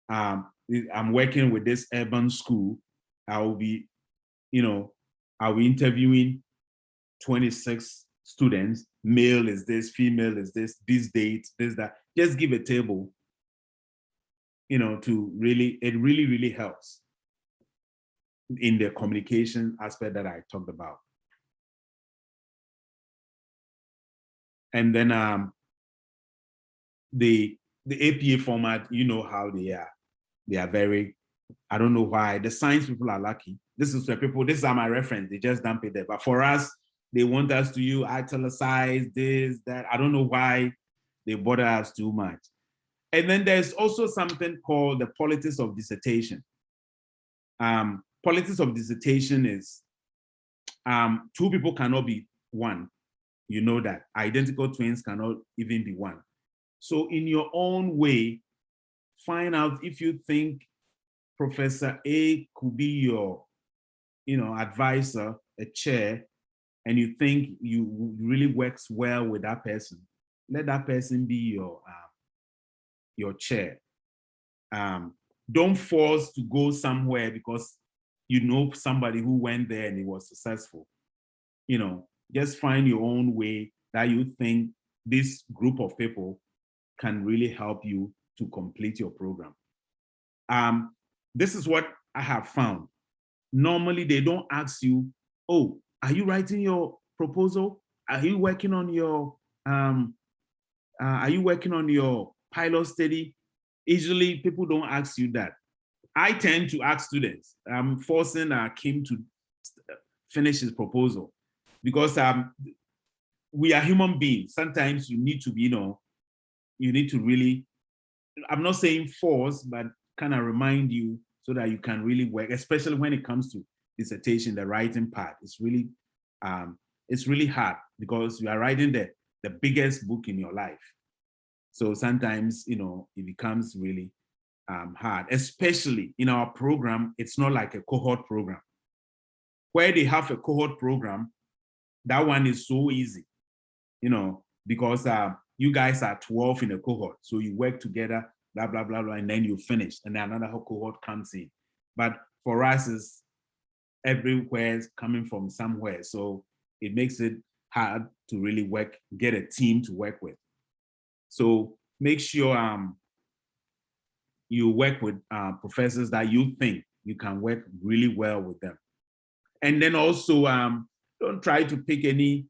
I'm working with this urban school. I'll be interviewing 26 students. Male is this, female is this, these dates, this, that. Just give a table, to really, it really, really helps in the communication aspect that I talked about. And then the APA format, how they are. They are very, I don't know why. The science people are lucky. This is my reference. They just dump it there. But for us, they want us to use italicize, this, that. I don't know why they bother us too much. And then there's also something called the politics of dissertation. Politics of dissertation is 2 people cannot be one. You know that. Identical twins cannot even be one. So in your own way, find out if you think Professor A could be your, advisor, a chair, and you think you really works well with that person. Let that person be your chair. Don't force to go somewhere because you know somebody who went there and he was successful. just find your own way that you think this group of people can really help you to complete your program. This is what I have found. Normally, they don't ask you, oh, are you writing your proposal? Are you working on your pilot study? Usually, people don't ask you that. I tend to ask students. I'm forcing Kim to finish his proposal because we are human beings. Sometimes you need to be, you need to really, I'm not saying force, but kind of remind you so that you can really work, especially when it comes to dissertation, the writing part. It's really hard because you are writing the biggest book in your life. So sometimes, it becomes really hard, especially in our program. It's not like a cohort program. Where they have a cohort program, that one is so easy, because you guys are 12 in a cohort. So you work together, blah, blah, blah, blah, and then you finish. And then another cohort comes in. But for us, it's everywhere coming from somewhere. So it makes it hard to really get a team to work with. So make sure you work with professors that you think you can work really well with them. And then also don't try to pick any,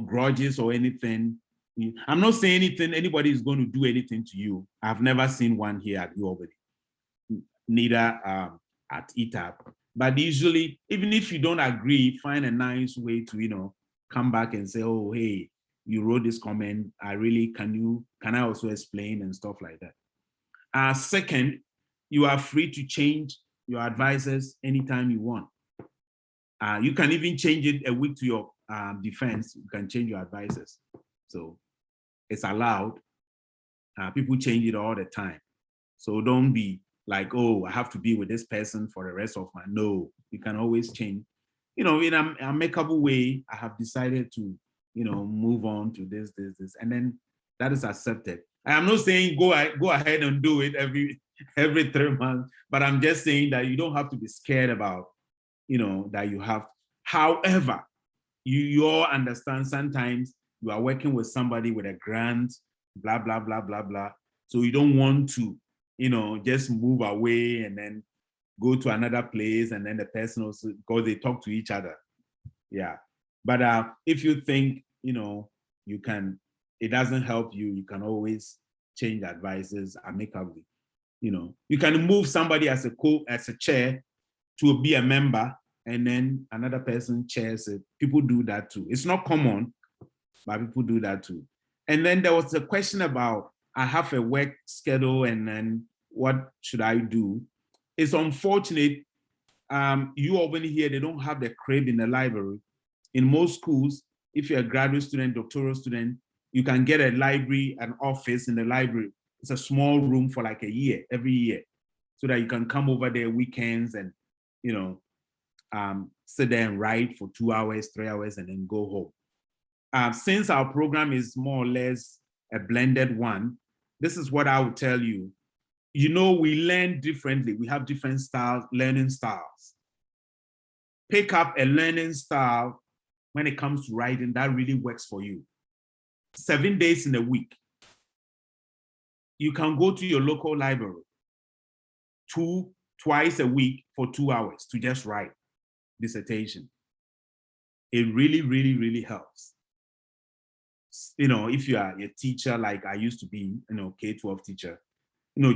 grudges or anything. I'm not saying anybody is going to do anything to you. I've never seen one here at UOB, neither at ETAP. But usually, even if you don't agree, find a nice way to, come back and say, oh, hey, you wrote this comment. Can I also explain and stuff like that. Second, you are free to change your advisors anytime you want. You can even change it a week to your defense. You can change your advisors. So it's allowed. People change it all the time. So don't be like, oh, I have to be with this person for the rest of my, no, you can always change. In a amicable way, I have decided to, move on to this, and then that is accepted. I'm not saying go ahead and do it every 3 months, but I'm just saying that you don't have to be scared about, that you have. However, you all understand sometimes you are working with somebody with a grant, blah, blah, blah, blah, blah. So you don't want to, just move away and then go to another place and then the person also, because they talk to each other. Yeah. But if you think, you can, it doesn't help you, you can always change advices amicably. You can move somebody as a chair to be a member, and then another person chairs it. People do that too. It's not common, but people do that too. And then there was a question about, I have a work schedule and then what should I do? It's unfortunate, you already here, they don't have the crib in the library. In most schools, if you're a graduate student, doctoral student, you can get a library, an office in the library. It's a small room for like a year, every year, so that you can come over there weekends and, sit there and write for 2 hours, 3 hours, and then go home. Since our program is more or less a blended one, this is what I would tell you. We learn differently. We have different styles, learning styles. Pick up a learning style when it comes to writing that really works for you. 7 days in a week. You can go to your local library twice a week for 2 hours to just write dissertation. It really, really, really helps. If you are a teacher, like I used to be, K-12 teacher,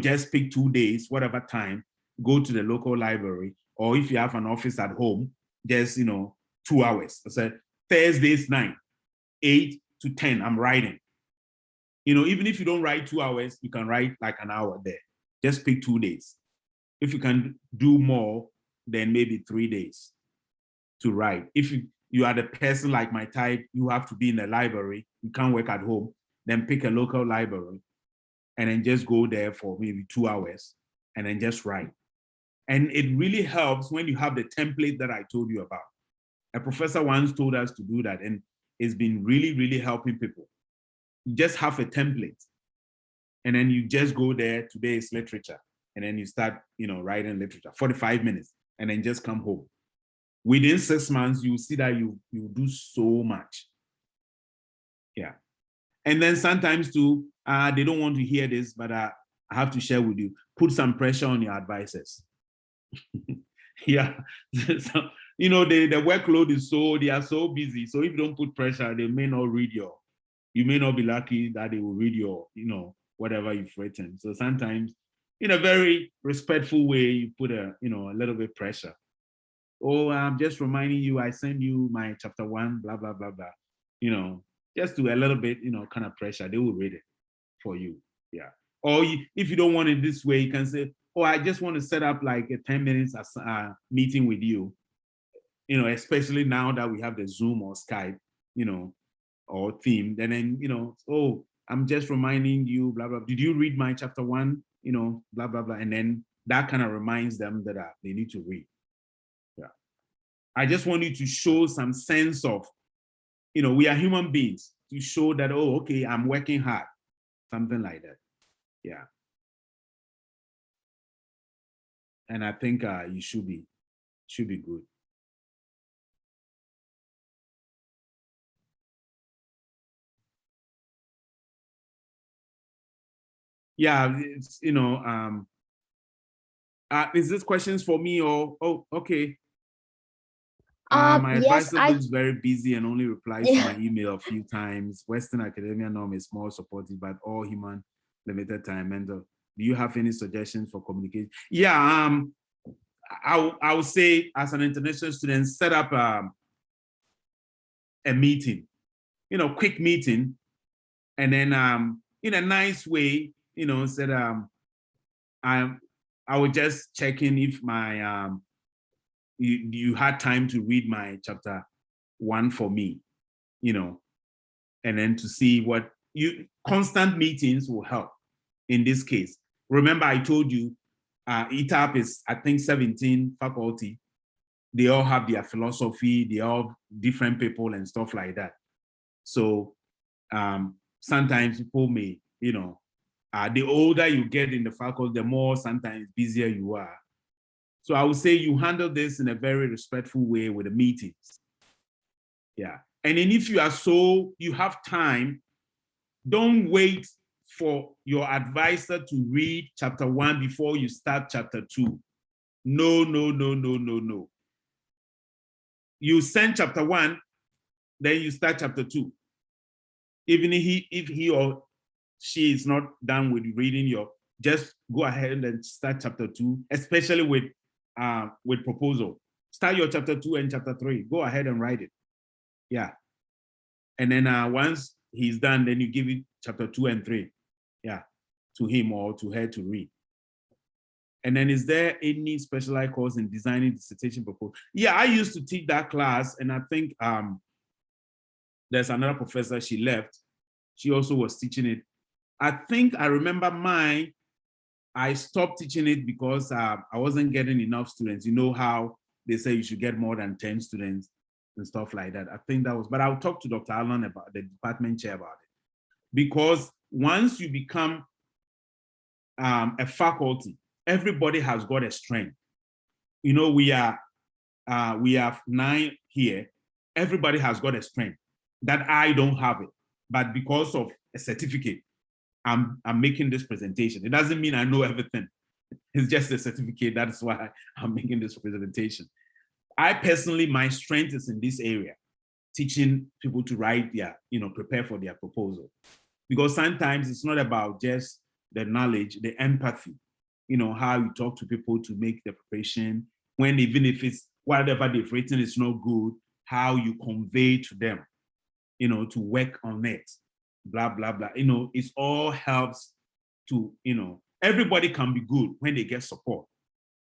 just pick 2 days, whatever time, go to the local library, or if you have an office at home, just, 2 hours. So Thursdays night, 8 to 10, I'm writing. Even if you don't write 2 hours, you can write like an hour there. Just pick 2 days. If you can do more, then maybe 3 days to write. If you are the person like my type, you have to be in the library, you can't work at home, then pick a local library and then just go there for maybe 2 hours and then just write. And it really helps when you have the template that I told you about. A professor once told us to do that, and it's been really, really helping people. You just have a template, and then you just go there, today is literature, and then you start, writing literature, 45 minutes, and then just come home. within 6 months, you see that you do so much. Yeah. And then sometimes too, they don't want to hear this, but I have to share with you, put some pressure on your advisors. Yeah. So, you know, the workload is they are so busy. So if you don't put pressure, they may not read you may not be lucky that they will read your, whatever you've written. So sometimes in a very respectful way, you put a little bit pressure. Oh, I'm just reminding you, I send you my chapter 1, blah, blah, blah, blah. Just do a little bit, kind of pressure. They will read it for you. Yeah. Or if you don't want it this way, you can say, oh, I just want to set up like a 10 minutes meeting with you, especially now that we have the Zoom or Skype, or theme. And then, oh, I'm just reminding you, blah, blah. Did you read my chapter 1? Blah, blah, blah. And then that kind of reminds them that they need to read. Yeah. I just want you to show some sense of, we are human beings, to show that, oh, okay, I'm working hard, something like that. Yeah. And I think you should be good. Yeah, it's, is this questions for me or, oh, okay. My Yes, advisor looks very busy and only replies to my email a few times. Western academia norm is more supportive, but all human limited time. And do you have any suggestions for communication? Yeah, I would say as an international student, set up a meeting, quick meeting, and then in a nice way, said I would just check in if my you had time to read my chapter 1 for me, and then to see what constant meetings will help in this case. Remember, I told you ETAP is, I think, 17 faculty. They all have their philosophy, they all different people and stuff like that. So sometimes people may, the older you get in the faculty, the more sometimes busier you are. So I would say you handle this in a very respectful way with the meetings. Yeah. And then if you have time, don't wait for your advisor to read chapter 1 before you start chapter 2. No, no, no, no, no, no. You send chapter 1, then you start chapter 2. Even if he or she is not done with reading just go ahead and start chapter 2, especially with proposal. Start your chapter 2 and chapter 3. Go ahead and write it. Yeah. And then once he's done, then you give it chapter 2 and 3. Yeah. To him or to her to read. And then is there any specialized course in designing dissertation proposal? Yeah, I used to teach that class, and I think there's another professor, she left. She also was teaching it. I think I remember I stopped teaching it because I wasn't getting enough students. You know how they say you should get more than 10 students and stuff like that. I think that was, but I'll talk to Dr. Allen about the department chair about it. Because once you become a faculty, everybody has got a strength. We have 9 here. Everybody has got a strength that I don't have it, but because of a certificate, I'm making this presentation. It doesn't mean I know everything. It's just a certificate. That's why I'm making this presentation. I personally, my strength is in this area, teaching people to write their, prepare for their proposal. Because sometimes it's not about just the knowledge, the empathy, how you talk to people to make the preparation, when even if it's whatever they've written is not good, how you convey to them, to work on it, blah, blah, blah. It all helps to, everybody can be good when they get support.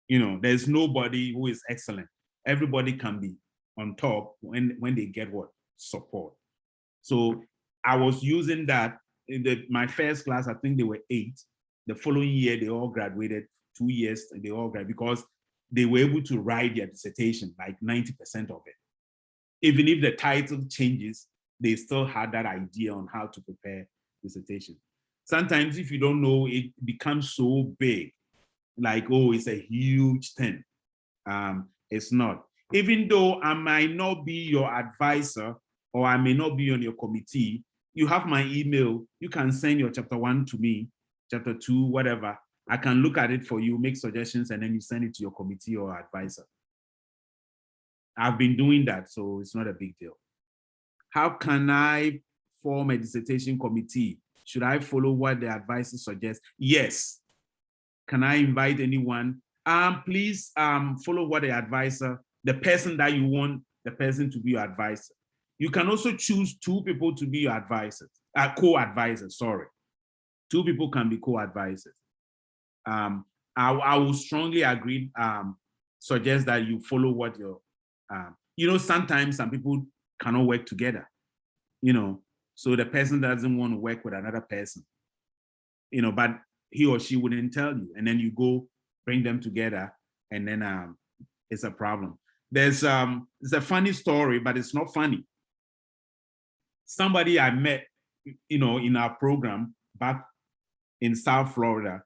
There's nobody who is excellent. Everybody can be on top when they get what? Support. So I was using that in my first class. I think they were 8. The following year, they all graduated. 2 years, they all graduated because they were able to write their dissertation, like 90% of it. Even if the title changes, they still had that idea on how to prepare dissertation. Sometimes if you don't know, it becomes so big, like, oh, it's a huge thing. It's not. Even though I might not be your advisor or I may not be on your committee, you have my email. You can send your chapter 1 to me, chapter 2, whatever. I can look at it for you, make suggestions, and then you send it to your committee or advisor. I've been doing that, so it's not a big deal. How can I form a dissertation committee? Should I follow what the advisor suggests? Yes. Can I invite anyone? Please follow what the advisor, the person that you want the person to be your advisor. You can also choose 2 people to be your advisors, co-advisors, sorry. 2 people can be co-advisors. I will strongly agree, suggest that you follow what your, sometimes some people cannot work together, so the person doesn't want to work with another person, but he or she wouldn't tell you, and then you go bring them together, and then it's a problem. It's a funny story, but it's not funny. Somebody I met, in our program back in South Florida,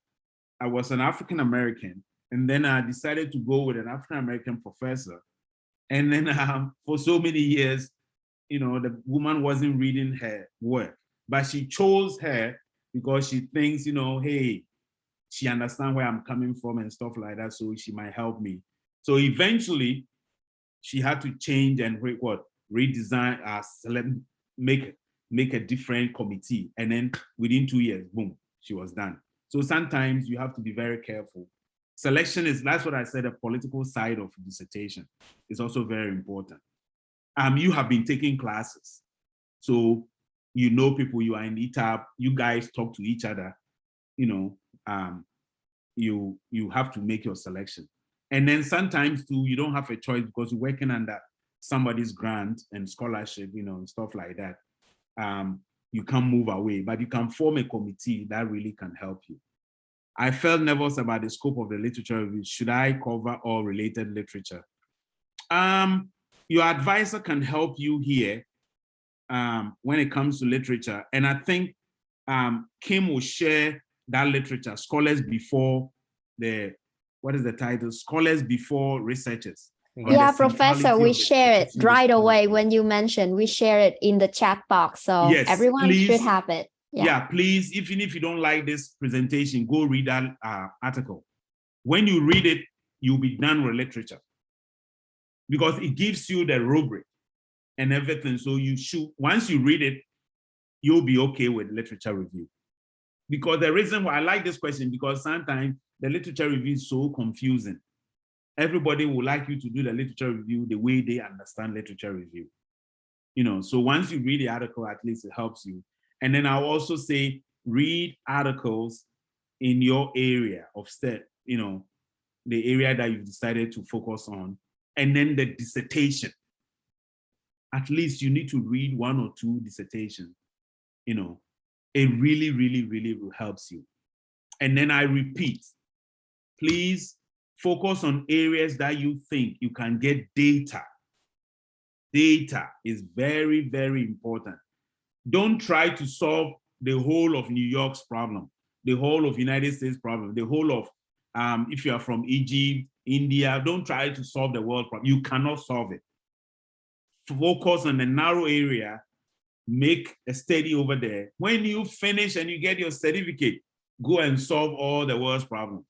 I was an African American, and then I decided to go with an African American professor. And then for so many years, the woman wasn't reading her work, but she chose her because she thinks, hey, she understands where I'm coming from and stuff like that, so she might help me. So eventually, she had to change and redesign, make a different committee, and then within 2 years, boom, she was done. So sometimes you have to be very careful. Selection that's what I said, the political side of dissertation is also very important. You have been taking classes, so people, you are in ETAP, you guys talk to each other, you have to make your selection. And then sometimes too, you don't have a choice because you're working under somebody's grant and scholarship, and stuff like that. You can't move away, but you can form a committee that really can help you. I felt nervous about the scope of the literature review. Should I cover all related literature? Your advisor can help you here when it comes to literature. And I think Kim will share that literature, Scholars Before what is the title? Scholars Before Researchers. Yeah, Professor, we share it right away when you mentioned, we share it in the chat box. So yes, everyone should have it. Yeah, please, even if you don't like this presentation, go read that article. When you read it, you'll be done with literature because it gives you the rubric and everything. So once you read it, you'll be okay with literature review. Because the reason why I like this question, because sometimes the literature review is so confusing. Everybody would like you to do the literature review the way they understand literature review. So once you read the article, at least it helps you. And then I'll also say, read articles in your area of the area that you've decided to focus on, and then the dissertation. At least you need to read 1 or 2 dissertations. It really, really, really helps you. And then I repeat, please focus on areas that you think you can get data. Data is very, very important. Don't try to solve the whole of New York's problem, the whole of United States problem, the whole of, if you are from Egypt, India, don't try to solve the world problem. You cannot solve it. Focus on a narrow area, make a study over there. When you finish and you get your certificate, go and solve all the world's problems.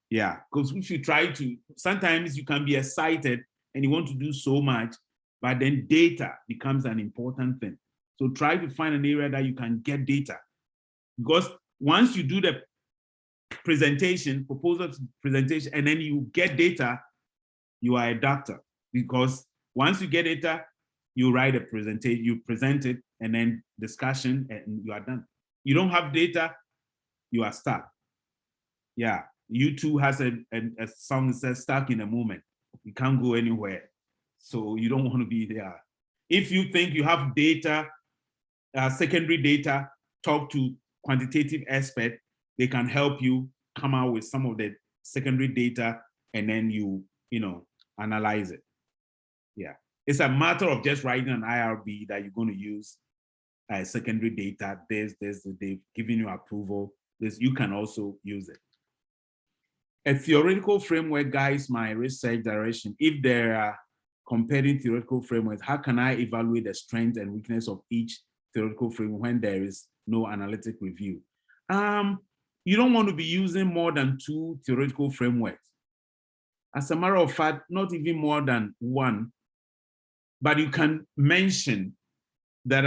Yeah, because if you try to, sometimes you can be excited and you want to do so much, but then data becomes an important thing. So try to find an area that you can get data. Because once you do the presentation, proposal presentation, and then you get data, you are a doctor. Because once you get data, you write a presentation, you present it, and then discussion, and you are done. You don't have data, you are stuck. Yeah, U2 has a song that says stuck in a moment. You can't go anywhere. So you don't want to be there. If you think you have data, secondary data, talk to quantitative experts. They can help you come out with some of the secondary data, and then you analyze it. Yeah, it's a matter of just writing an IRB that you're going to use secondary data. They've given you approval. You can also use it. a theoretical framework guides my research direction. If there are competing theoretical frameworks, how can I evaluate the strength and weakness of each theoretical framework when there is no analytic review? You don't want to be using more than 2 theoretical frameworks. As a matter of fact, not even more than 1, but you can mention that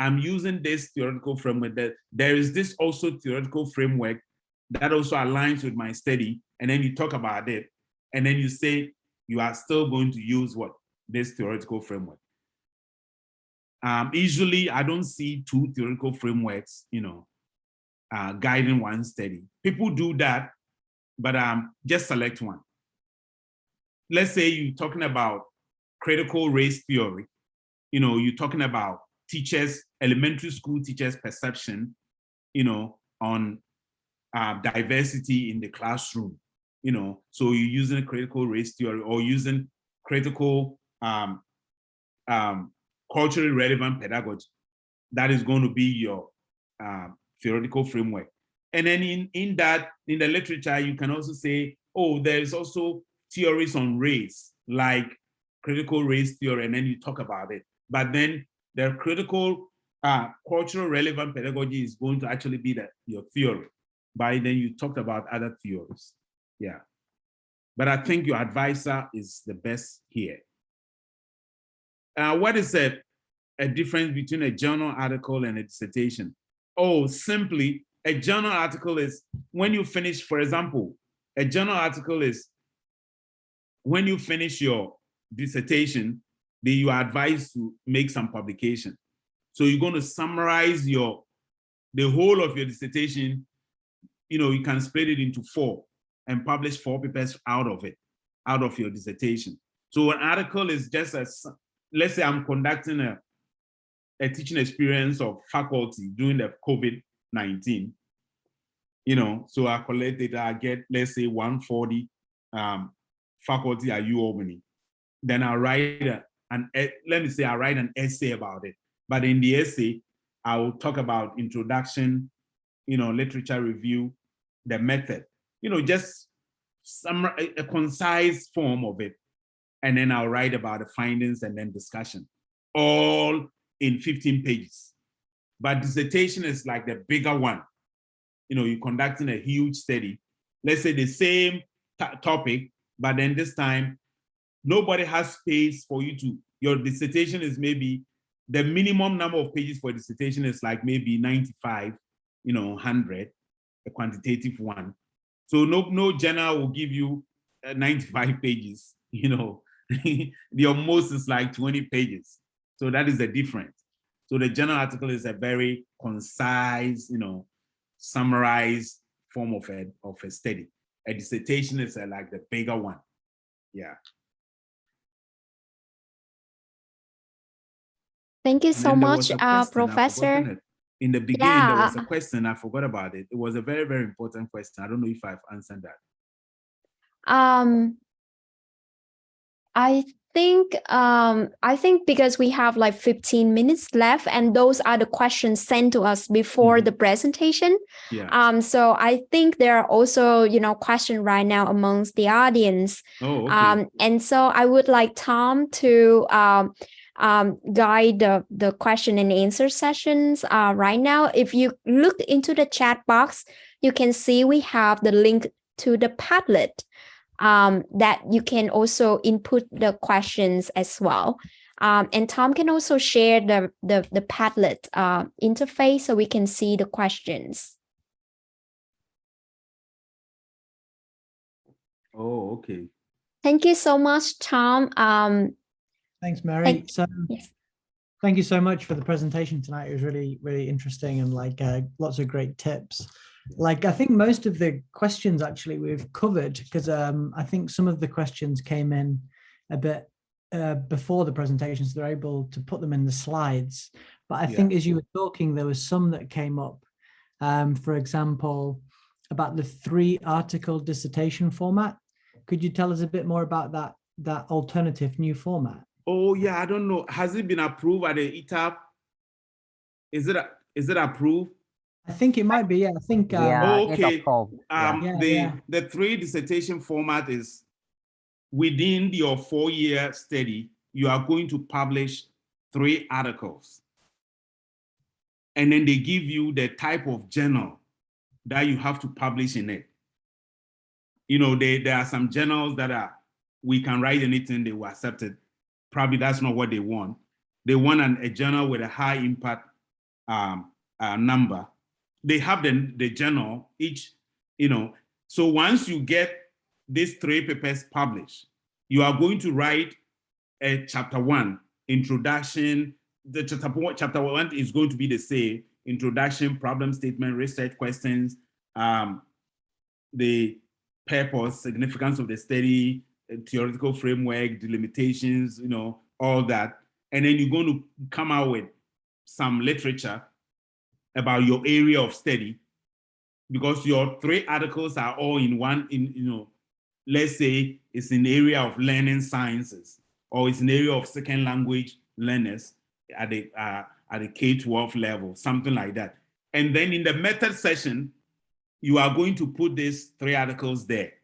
I'm using this theoretical framework, that there is this also theoretical framework that also aligns with my study, and then you talk about it, and then you say you are still going to use what? This theoretical framework. Usually, I don't see 2 theoretical frameworks, guiding one study. People do that, but just select one. Let's say you're talking about critical race theory. You're talking about teachers, elementary school teachers' perception, on diversity in the classroom. So you're using critical race theory or using critical culturally relevant pedagogy. That is going to be your theoretical framework. And then in the literature, you can also say, oh, there's also theories on race, like critical race theory, and then you talk about it. But then the critical cultural relevant pedagogy is going to actually be your theory. By then you talked about other theories. Yeah. But I think your advisor is the best here. What is a difference between a journal article and a dissertation? Oh, simply, a journal article is when you finish, for example, a journal article is when you finish your dissertation, then you are advised to make some publication. So you're going to summarize the whole of your dissertation. You can split it into 4 and publish 4 papers out of your dissertation. So an article is just let's say I'm conducting a teaching experience of faculty during the COVID-19. So I collect data, I get, let's say 140 faculty at UAlbany. Then I write I write an essay about it. But in the essay, I will talk about introduction, literature review, the method, just a concise form of it. And then I'll write about the findings and then discussion, all in 15 pages. But dissertation is like the bigger one. You're conducting a huge study. Let's say the same topic, but then this time, nobody has space for you your dissertation is maybe, the minimum number of pages for dissertation is like maybe 95, 100, a quantitative one. So no journal will give you 95 pages, the most is like 20 pages. So that is the difference. So the journal article is a very concise, summarized form of a study. A dissertation is like the bigger one. Yeah. Thank you so much, Professor. In the beginning, there was a question, I forgot about it. It was a very, very important question. I don't know if I've answered that. I think because we have like 15 minutes left, and those are the questions sent to us before the presentation. Yeah. So I think there are also, questions right now amongst the audience. Oh, okay. And so I would like Tom to guide the question and answer sessions right now. If you look into the chat box, you can see we have the link to the Padlet that you can also input the questions as well. And Tom can also share the Padlet interface so we can see the questions. Oh, okay. Thank you so much, Tom. Thanks, Mary. Yes. Thank you so much for the presentation tonight. It was really, really interesting and lots of great tips. I think most of the questions actually we've covered, because I think some of the questions came in a bit before the presentations. They're able to put them in the slides. But I think as you were talking, there was some that came up, for example, about the 3-article dissertation format. Could you tell us a bit more about that alternative new format? Oh yeah, I don't know. Has it been approved at the ETAP? Is it approved? I think it might be. Yeah, I think. Yeah, 8 Okay. October. Yeah. The 3 dissertation format is within your 4-year study, you are going to publish 3 articles. And then they give you the type of journal that you have to publish in it. You know, there are some journals that are, we can write anything, they will accept it. Probably that's not what they want. They want a journal with a high impact number. They have the journal, each, you know. So once you get these 3 papers published, you are going to write a chapter 1, introduction. The chapter 1 is going to be the same: introduction, problem statement, research questions, the purpose, significance of the study, theoretical framework, delimitations, you know, all that. And then you're going to come out with some literature about your area of study, because your 3 articles are all in one, you know, let's say it's in the area of learning sciences, or it's in the area of second language learners at the K-12 level, something like that. And then in the method session, you are going to put these 3 articles there,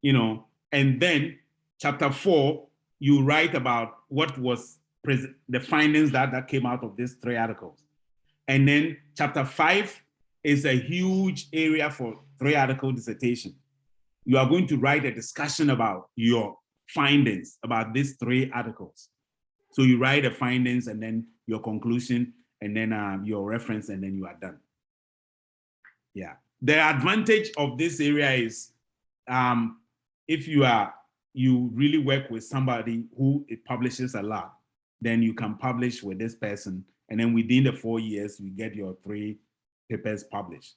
you know, and then chapter 4, you write about what was the findings that came out of these 3 articles. And then chapter 5 is a huge area for 3 article dissertation. You are going to write a discussion about your findings about these 3 articles. So you write the findings and then your conclusion and then your reference, and then you are done. Yeah. The advantage of this area is if you really work with somebody who publishes a lot, then you can publish with this person. And then within the 4 years, you get your 3 papers published.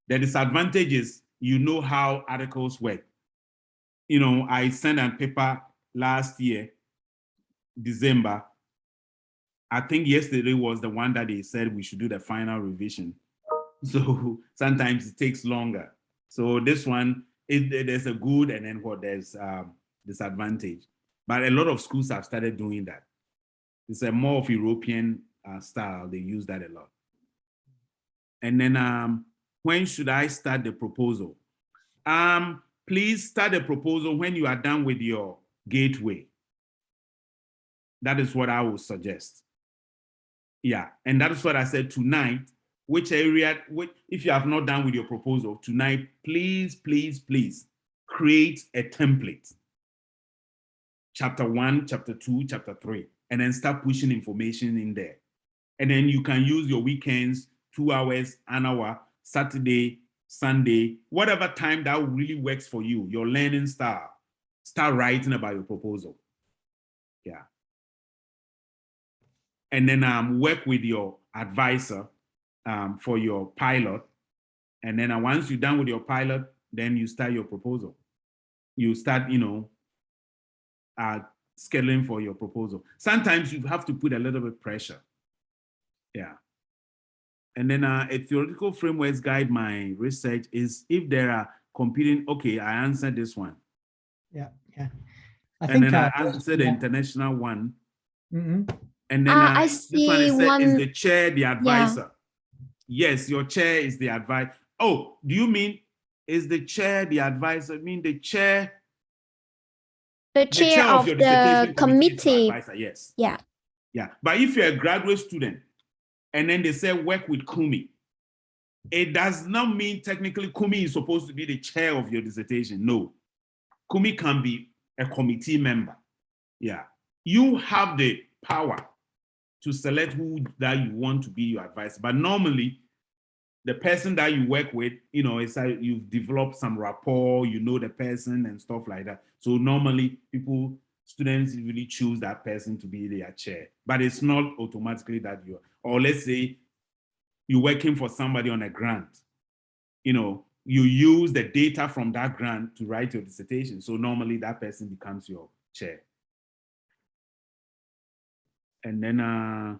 The disadvantage is, you know how articles work. You know, I sent a paper last year, December. I think yesterday was the one that they said we should do the final revision. So sometimes it takes longer. So this one, there's a good and then there's disadvantage. But a lot of schools have started doing that. It's a more of European style. They use that a lot. And then when should I start the proposal? Please start the proposal when you are done with your gateway. That is what I would suggest. Yeah, and that is what I said tonight. Which area, if you have not done with your proposal tonight, please, please, please create a template. Chapter 1, chapter 2, chapter 3, and then start pushing information in there. And then you can use your weekends, 2 hours, an hour, Saturday, Sunday, whatever time that really works for you, your learning style. Start writing about your proposal. Yeah. And then work with your advisor for your pilot. And then once you're done with your pilot, then you start your proposal. You start, you know, scheduling for your proposal. Sometimes you have to put a little bit pressure. Yeah. And then a theoretical frameworks guide my research is if there are competing, okay, I answered this one. Yeah. I answered the international one. Mm-hmm. And then I this see one is the chair, the advisor. Yeah. Yes, your chair is the advisor. Oh, do you mean is the chair the advisor? I mean the chair. The chair of your the committee. Advisor, yes. Yeah. Yeah. But if you're a graduate student and then they say work with Kumi, it does not mean technically Kumi is supposed to be the chair of your dissertation. No. Kumi can be a committee member. Yeah. You have the power to select who that you want to be your advisor. But normally, the person that you work with, you know, it's like you've developed some rapport, you know the person and stuff like that. So normally students really choose that person to be their chair, but it's not automatically that you are. Or let's say you're working for somebody on a grant, you know, you use the data from that grant to write your dissertation. So normally that person becomes your chair. And then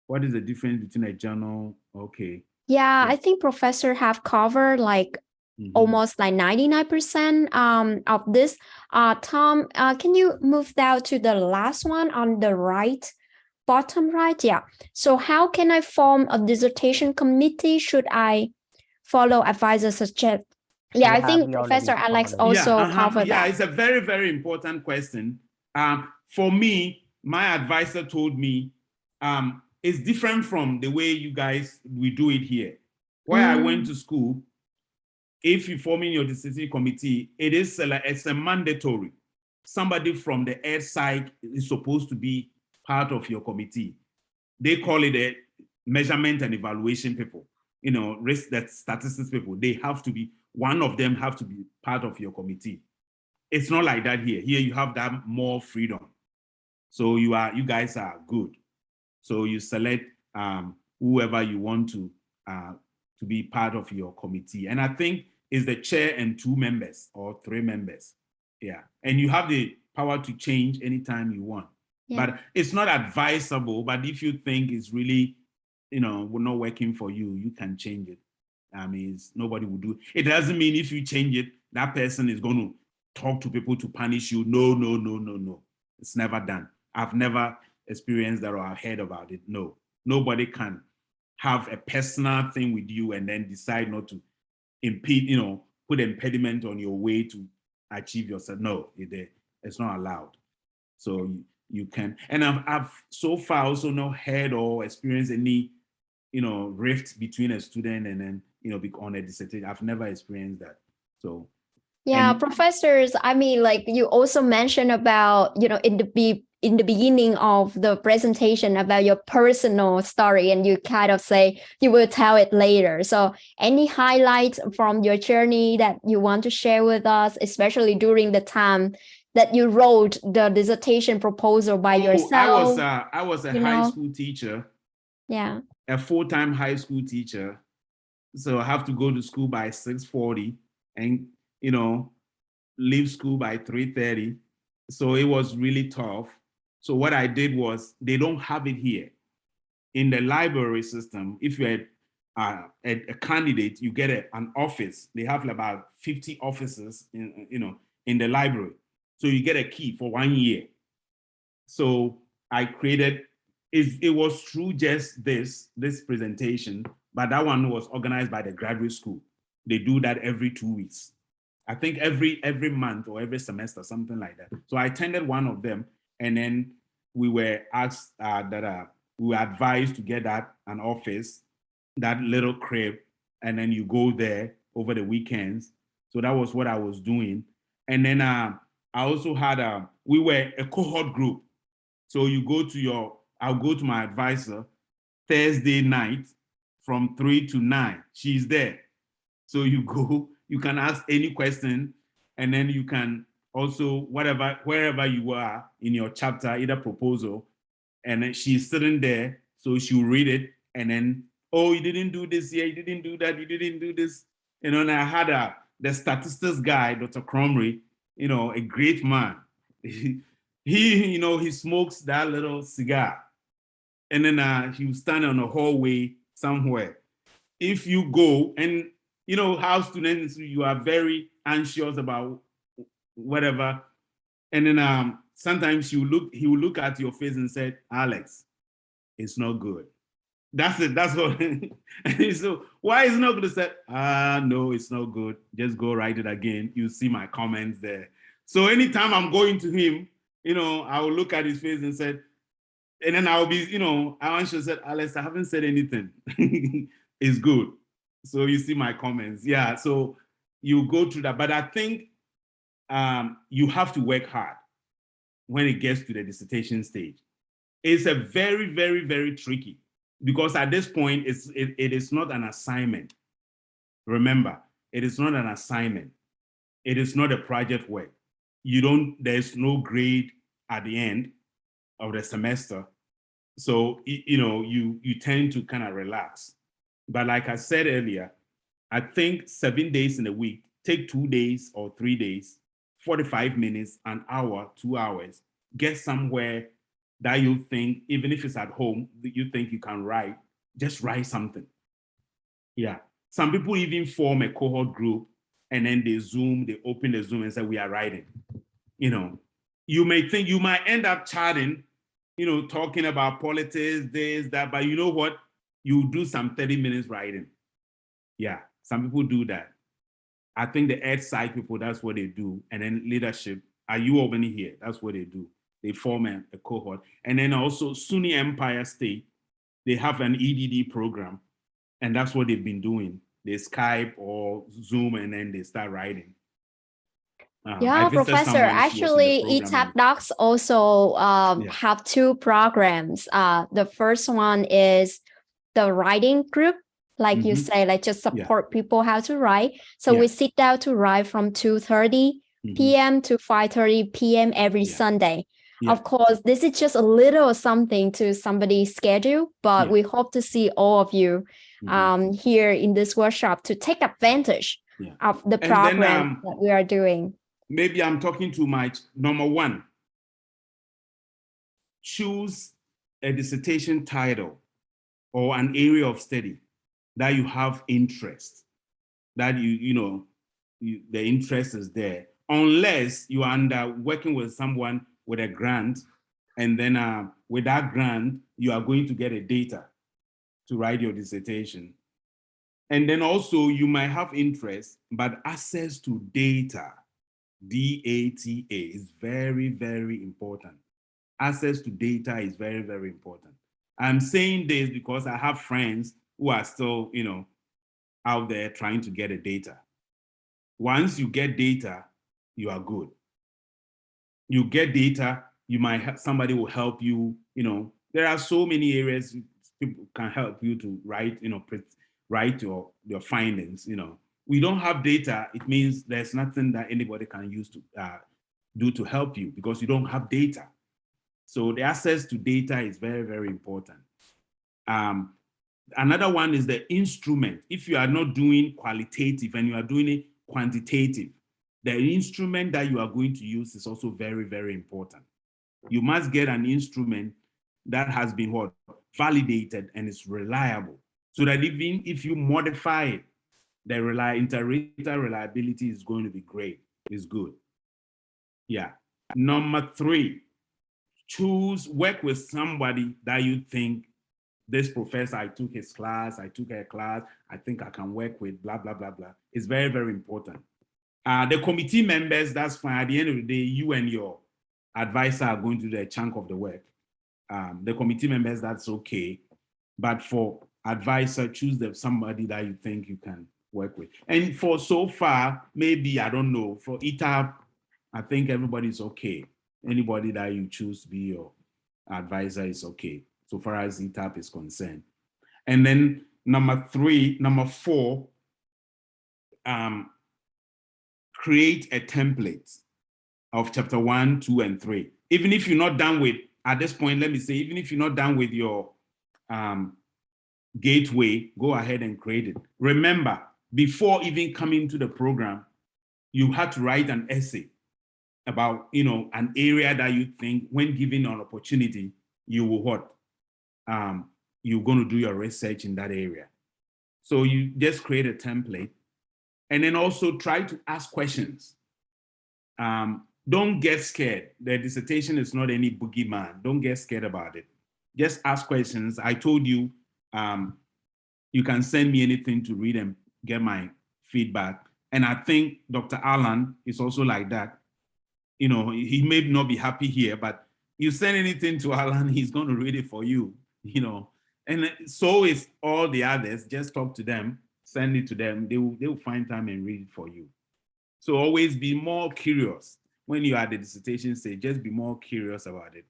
what is the difference between a journal? Okay. Yeah, I think professor have covered like almost like 99% of this. Tom, can you move down to the last one on the right? bottom right, yeah. So how can I form a dissertation committee? Should I follow advisors suggestion? Yeah, I think we Professor already Alex followed. also covered Yeah, that. it's a very, very important question. For me, my advisor told me it's different from the way you guys, we do it here. Where I went to school, if you form in your dissertation committee, it's a mandatory. Somebody from the ed side is supposed to be part of your committee. They call it a measurement and evaluation people, risk that statistics people. They have to be, one of them have to be part of your committee. It's not like that here. Here you have that more freedom. So you guys are good. So you select whoever you want to be part of your committee. And I think it's the chair and 2 members or 3 members. Yeah. And you have the power to change anytime you want. Yeah. But it's not advisable. But if you think it's really, not working for you, you can change it. I mean, nobody will do it. It doesn't mean if you change it, that person is going to talk to people to punish you. No, no, no, no, no. It's never done. I've never experienced that or I've heard about it. No, nobody can have a personal thing with you and then decide not to impede, put impediment on your way to achieve yourself. No, it's not allowed. So you can, and I've so far also not heard or experienced any, rift between a student and then, on a dissertation. I've never experienced that. So. Yeah, professors, I mean, like you also mentioned about, in the beginning of the presentation about your personal story, and you kind of say you will tell it later. So any highlights from your journey that you want to share with us, especially during the time that you wrote the dissertation proposal by yourself? I was a high school teacher. Yeah. A full-time high school teacher. So I have to go to school by 6:40 and, leave school by 3:30. So it was really tough. So what I did was, they don't have it here. In the library system, if you're a candidate, you get an office. They have about 50 offices in the library. So you get a key for 1 year. So I created, it was through just this presentation, but that one was organized by the graduate school. They do that every 2 weeks. I think every month or every semester, something like that. So I attended one of them, and then we were asked we were advised to get an office, that little crib, and then you go there over the weekends. So that was what I was doing. And then I also had we were a cohort group. So I'll go to my advisor Thursday night from 3 to 9. She's there. So you go, you can ask any question, and then you can also, wherever you are in your chapter, either proposal, and then she's sitting there, so she'll read it, and then, oh, you didn't do this here, you didn't do that, you didn't do this. And I had the statistics guy, Dr. Cromry, a great man. He smokes that little cigar, and then he will stand on a hallway somewhere. If you go, and how students, you are very anxious about whatever, and then sometimes he will look at your face and say, Alex, it's not good. That's it. That's what. So why is it not good? To say, no, it's not good. Just go write it again. You see my comments there. So anytime I'm going to him, I will look at his face and say, and then I'll be, I anxious, said, Alex, I haven't said anything. It's good. So you see my comments. Yeah. So you go through that. But I think you have to work hard when it gets to the dissertation stage. It's a very, very, very tricky, because at this point, it is not an assignment. Remember, it is not an assignment. It is not a project work. There's no grade at the end of the semester. So, you tend to kind of relax. But like I said earlier, I think 7 days in a week, take 2 days or 3 days, 45 minutes, an hour, 2 hours, get somewhere that you think, even if it's at home, that you think you can write, just write something. Yeah. Some people even form a cohort group, and then they open the Zoom and say, we are writing. You may think you might end up chatting, talking about politics, this, that, but you know what? You do some 30 minutes writing. Yeah, some people do that. I think the ed side people, that's what they do. And then leadership, are you already here? That's what they do. They form a cohort. And then also SUNY Empire State, they have an EDD program. And that's what they've been doing. They Skype or Zoom, and then they start writing. Yeah, Professor. Actually, ETAP Docs also have two programs. The first one is the writing group, like you say, like just support people how to write. So we sit down to write from 2:30 p.m. to 5:30 p.m. every Sunday. Of course, this is just a little something to somebody's schedule, but we hope to see all of you here in this workshop to take advantage of the program that we are doing. Maybe I'm talking too much. Number one, choose a dissertation title or an area of study that you have interest, that the interest is there, unless you are working with someone with a grant, and then with that grant, you are going to get a data to write your dissertation. And then also you might have interest, but access to data, DATA, is very, very important. Access to data is very, very important. I'm saying this because I have friends who are still, out there trying to get a data. Once you get data, you are good. You get data, you might have somebody will help you. There are so many areas people can help you to write, write your findings. We don't have data, it means there's nothing that anybody can use to do to help you because you don't have data. So the access to data is very, very important. Another one is the instrument. If you are not doing qualitative and you are doing it quantitative, the instrument that you are going to use is also very, very important. You must get an instrument that has been validated and is reliable, so that even if you modify it, the inter-rater reliability is going to be great. It's good. Yeah. Number three, work with somebody that you think, this professor, I took his class, I took her class, I think I can work with, blah, blah, blah, blah. It's very, very important. The committee members, that's fine. At the end of the day, you and your advisor are going to do a chunk of the work. The committee members, that's okay. But for advisor, choose somebody that you think you can work with. And for so far, maybe, I don't know, for ETAP, I think everybody's okay. Anybody that you choose to be your advisor is okay, so far as ETAP is concerned. And then number four, create a template of chapter 1, 2, and 3. Even if you're not done with, at this point, let me say, even if you're not done with your gateway, go ahead and create it. Remember, before even coming to the program, you had to write an essay about, an area that you think, when given an opportunity, you will you're going to do your research in that area. So you just create a template, and then also try to ask questions. Don't get scared. The dissertation is not any boogeyman. Don't get scared about it. Just ask questions. I told you, you can send me anything to read and get my feedback. And I think Dr. Alan is also like that. He may not be happy here, but you send anything to Alan, he's going to read it for you, And so is all the others. Just talk to them, send it to them. They will find time and read it for you. So always be more curious. When you are at the dissertation stage, just be more curious about it.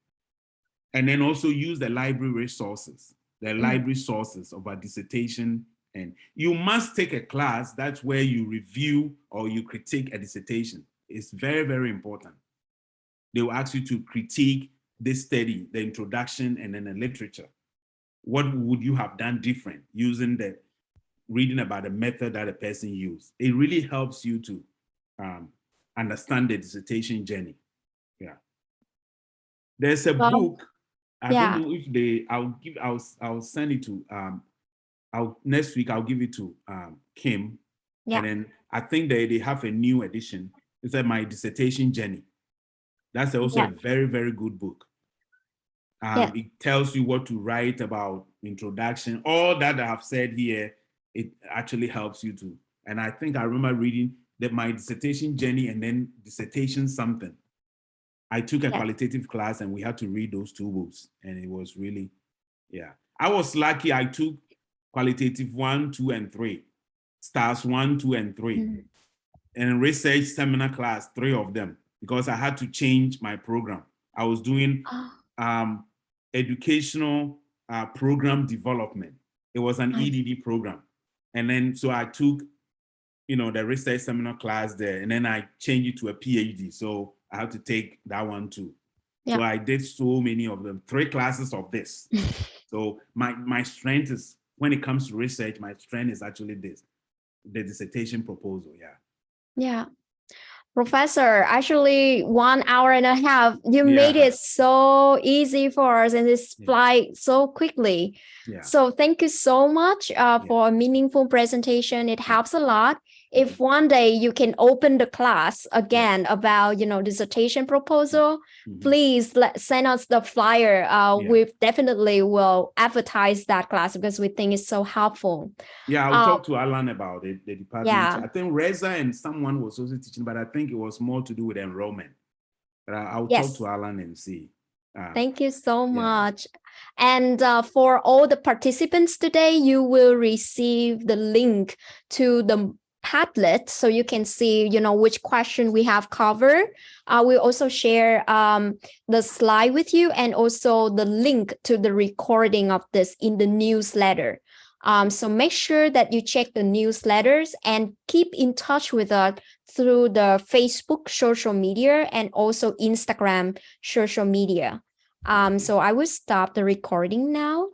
And then also use the library resources, the library sources of a dissertation. And you must take a class. That's where you review or you critique a dissertation. It's very, very important. They will ask you to critique this study, the introduction, and then the literature. What would you have done different using the reading about the method that a person used? It really helps you to understand the dissertation journey. Yeah. There's a book. I don't know if I'll send it to next week I'll give it to Kim. Yeah. And then I think they have a new edition. It's My Dissertation Journey. That's also a very, very good book. It tells you what to write about introduction. All that I have said here, it actually helps you to. And I think I remember reading that my dissertation journey and then dissertation something. I took a qualitative class and we had to read those two books. And it was really, I was lucky I took qualitative 1, 2, and 3. Stars 1, 2, and 3. And research seminar class, 3 of them, because I had to change my program. I was doing educational program development. It was an EDD program. And then, so I took, the research seminar class there, and then I changed it to a PhD. So I had to take that one too. So I did so many of them, 3 classes of this. So my strength is, when it comes to research, my strength is actually this, the dissertation proposal. Yeah. Professor, actually 1 hour and a half, you made it so easy for us and it's fly so quickly. So thank you so much for a meaningful presentation. It helps a lot. If one day you can open the class again about, dissertation proposal, please send us the flyer. We definitely will advertise that class because we think it's so helpful. Yeah, I'll talk to Alan about it, the department. I think Reza and someone was also teaching, but I think it was more to do with enrollment. But I'll talk to Alan and see. Thank you so much. And for all the participants today, you will receive the link to the Padlet, so you can see, which question we have covered. We'll also share the slide with you and also the link to the recording of this in the newsletter. So make sure that you check the newsletters and keep in touch with us through the Facebook social media and also Instagram social media. So I will stop the recording now.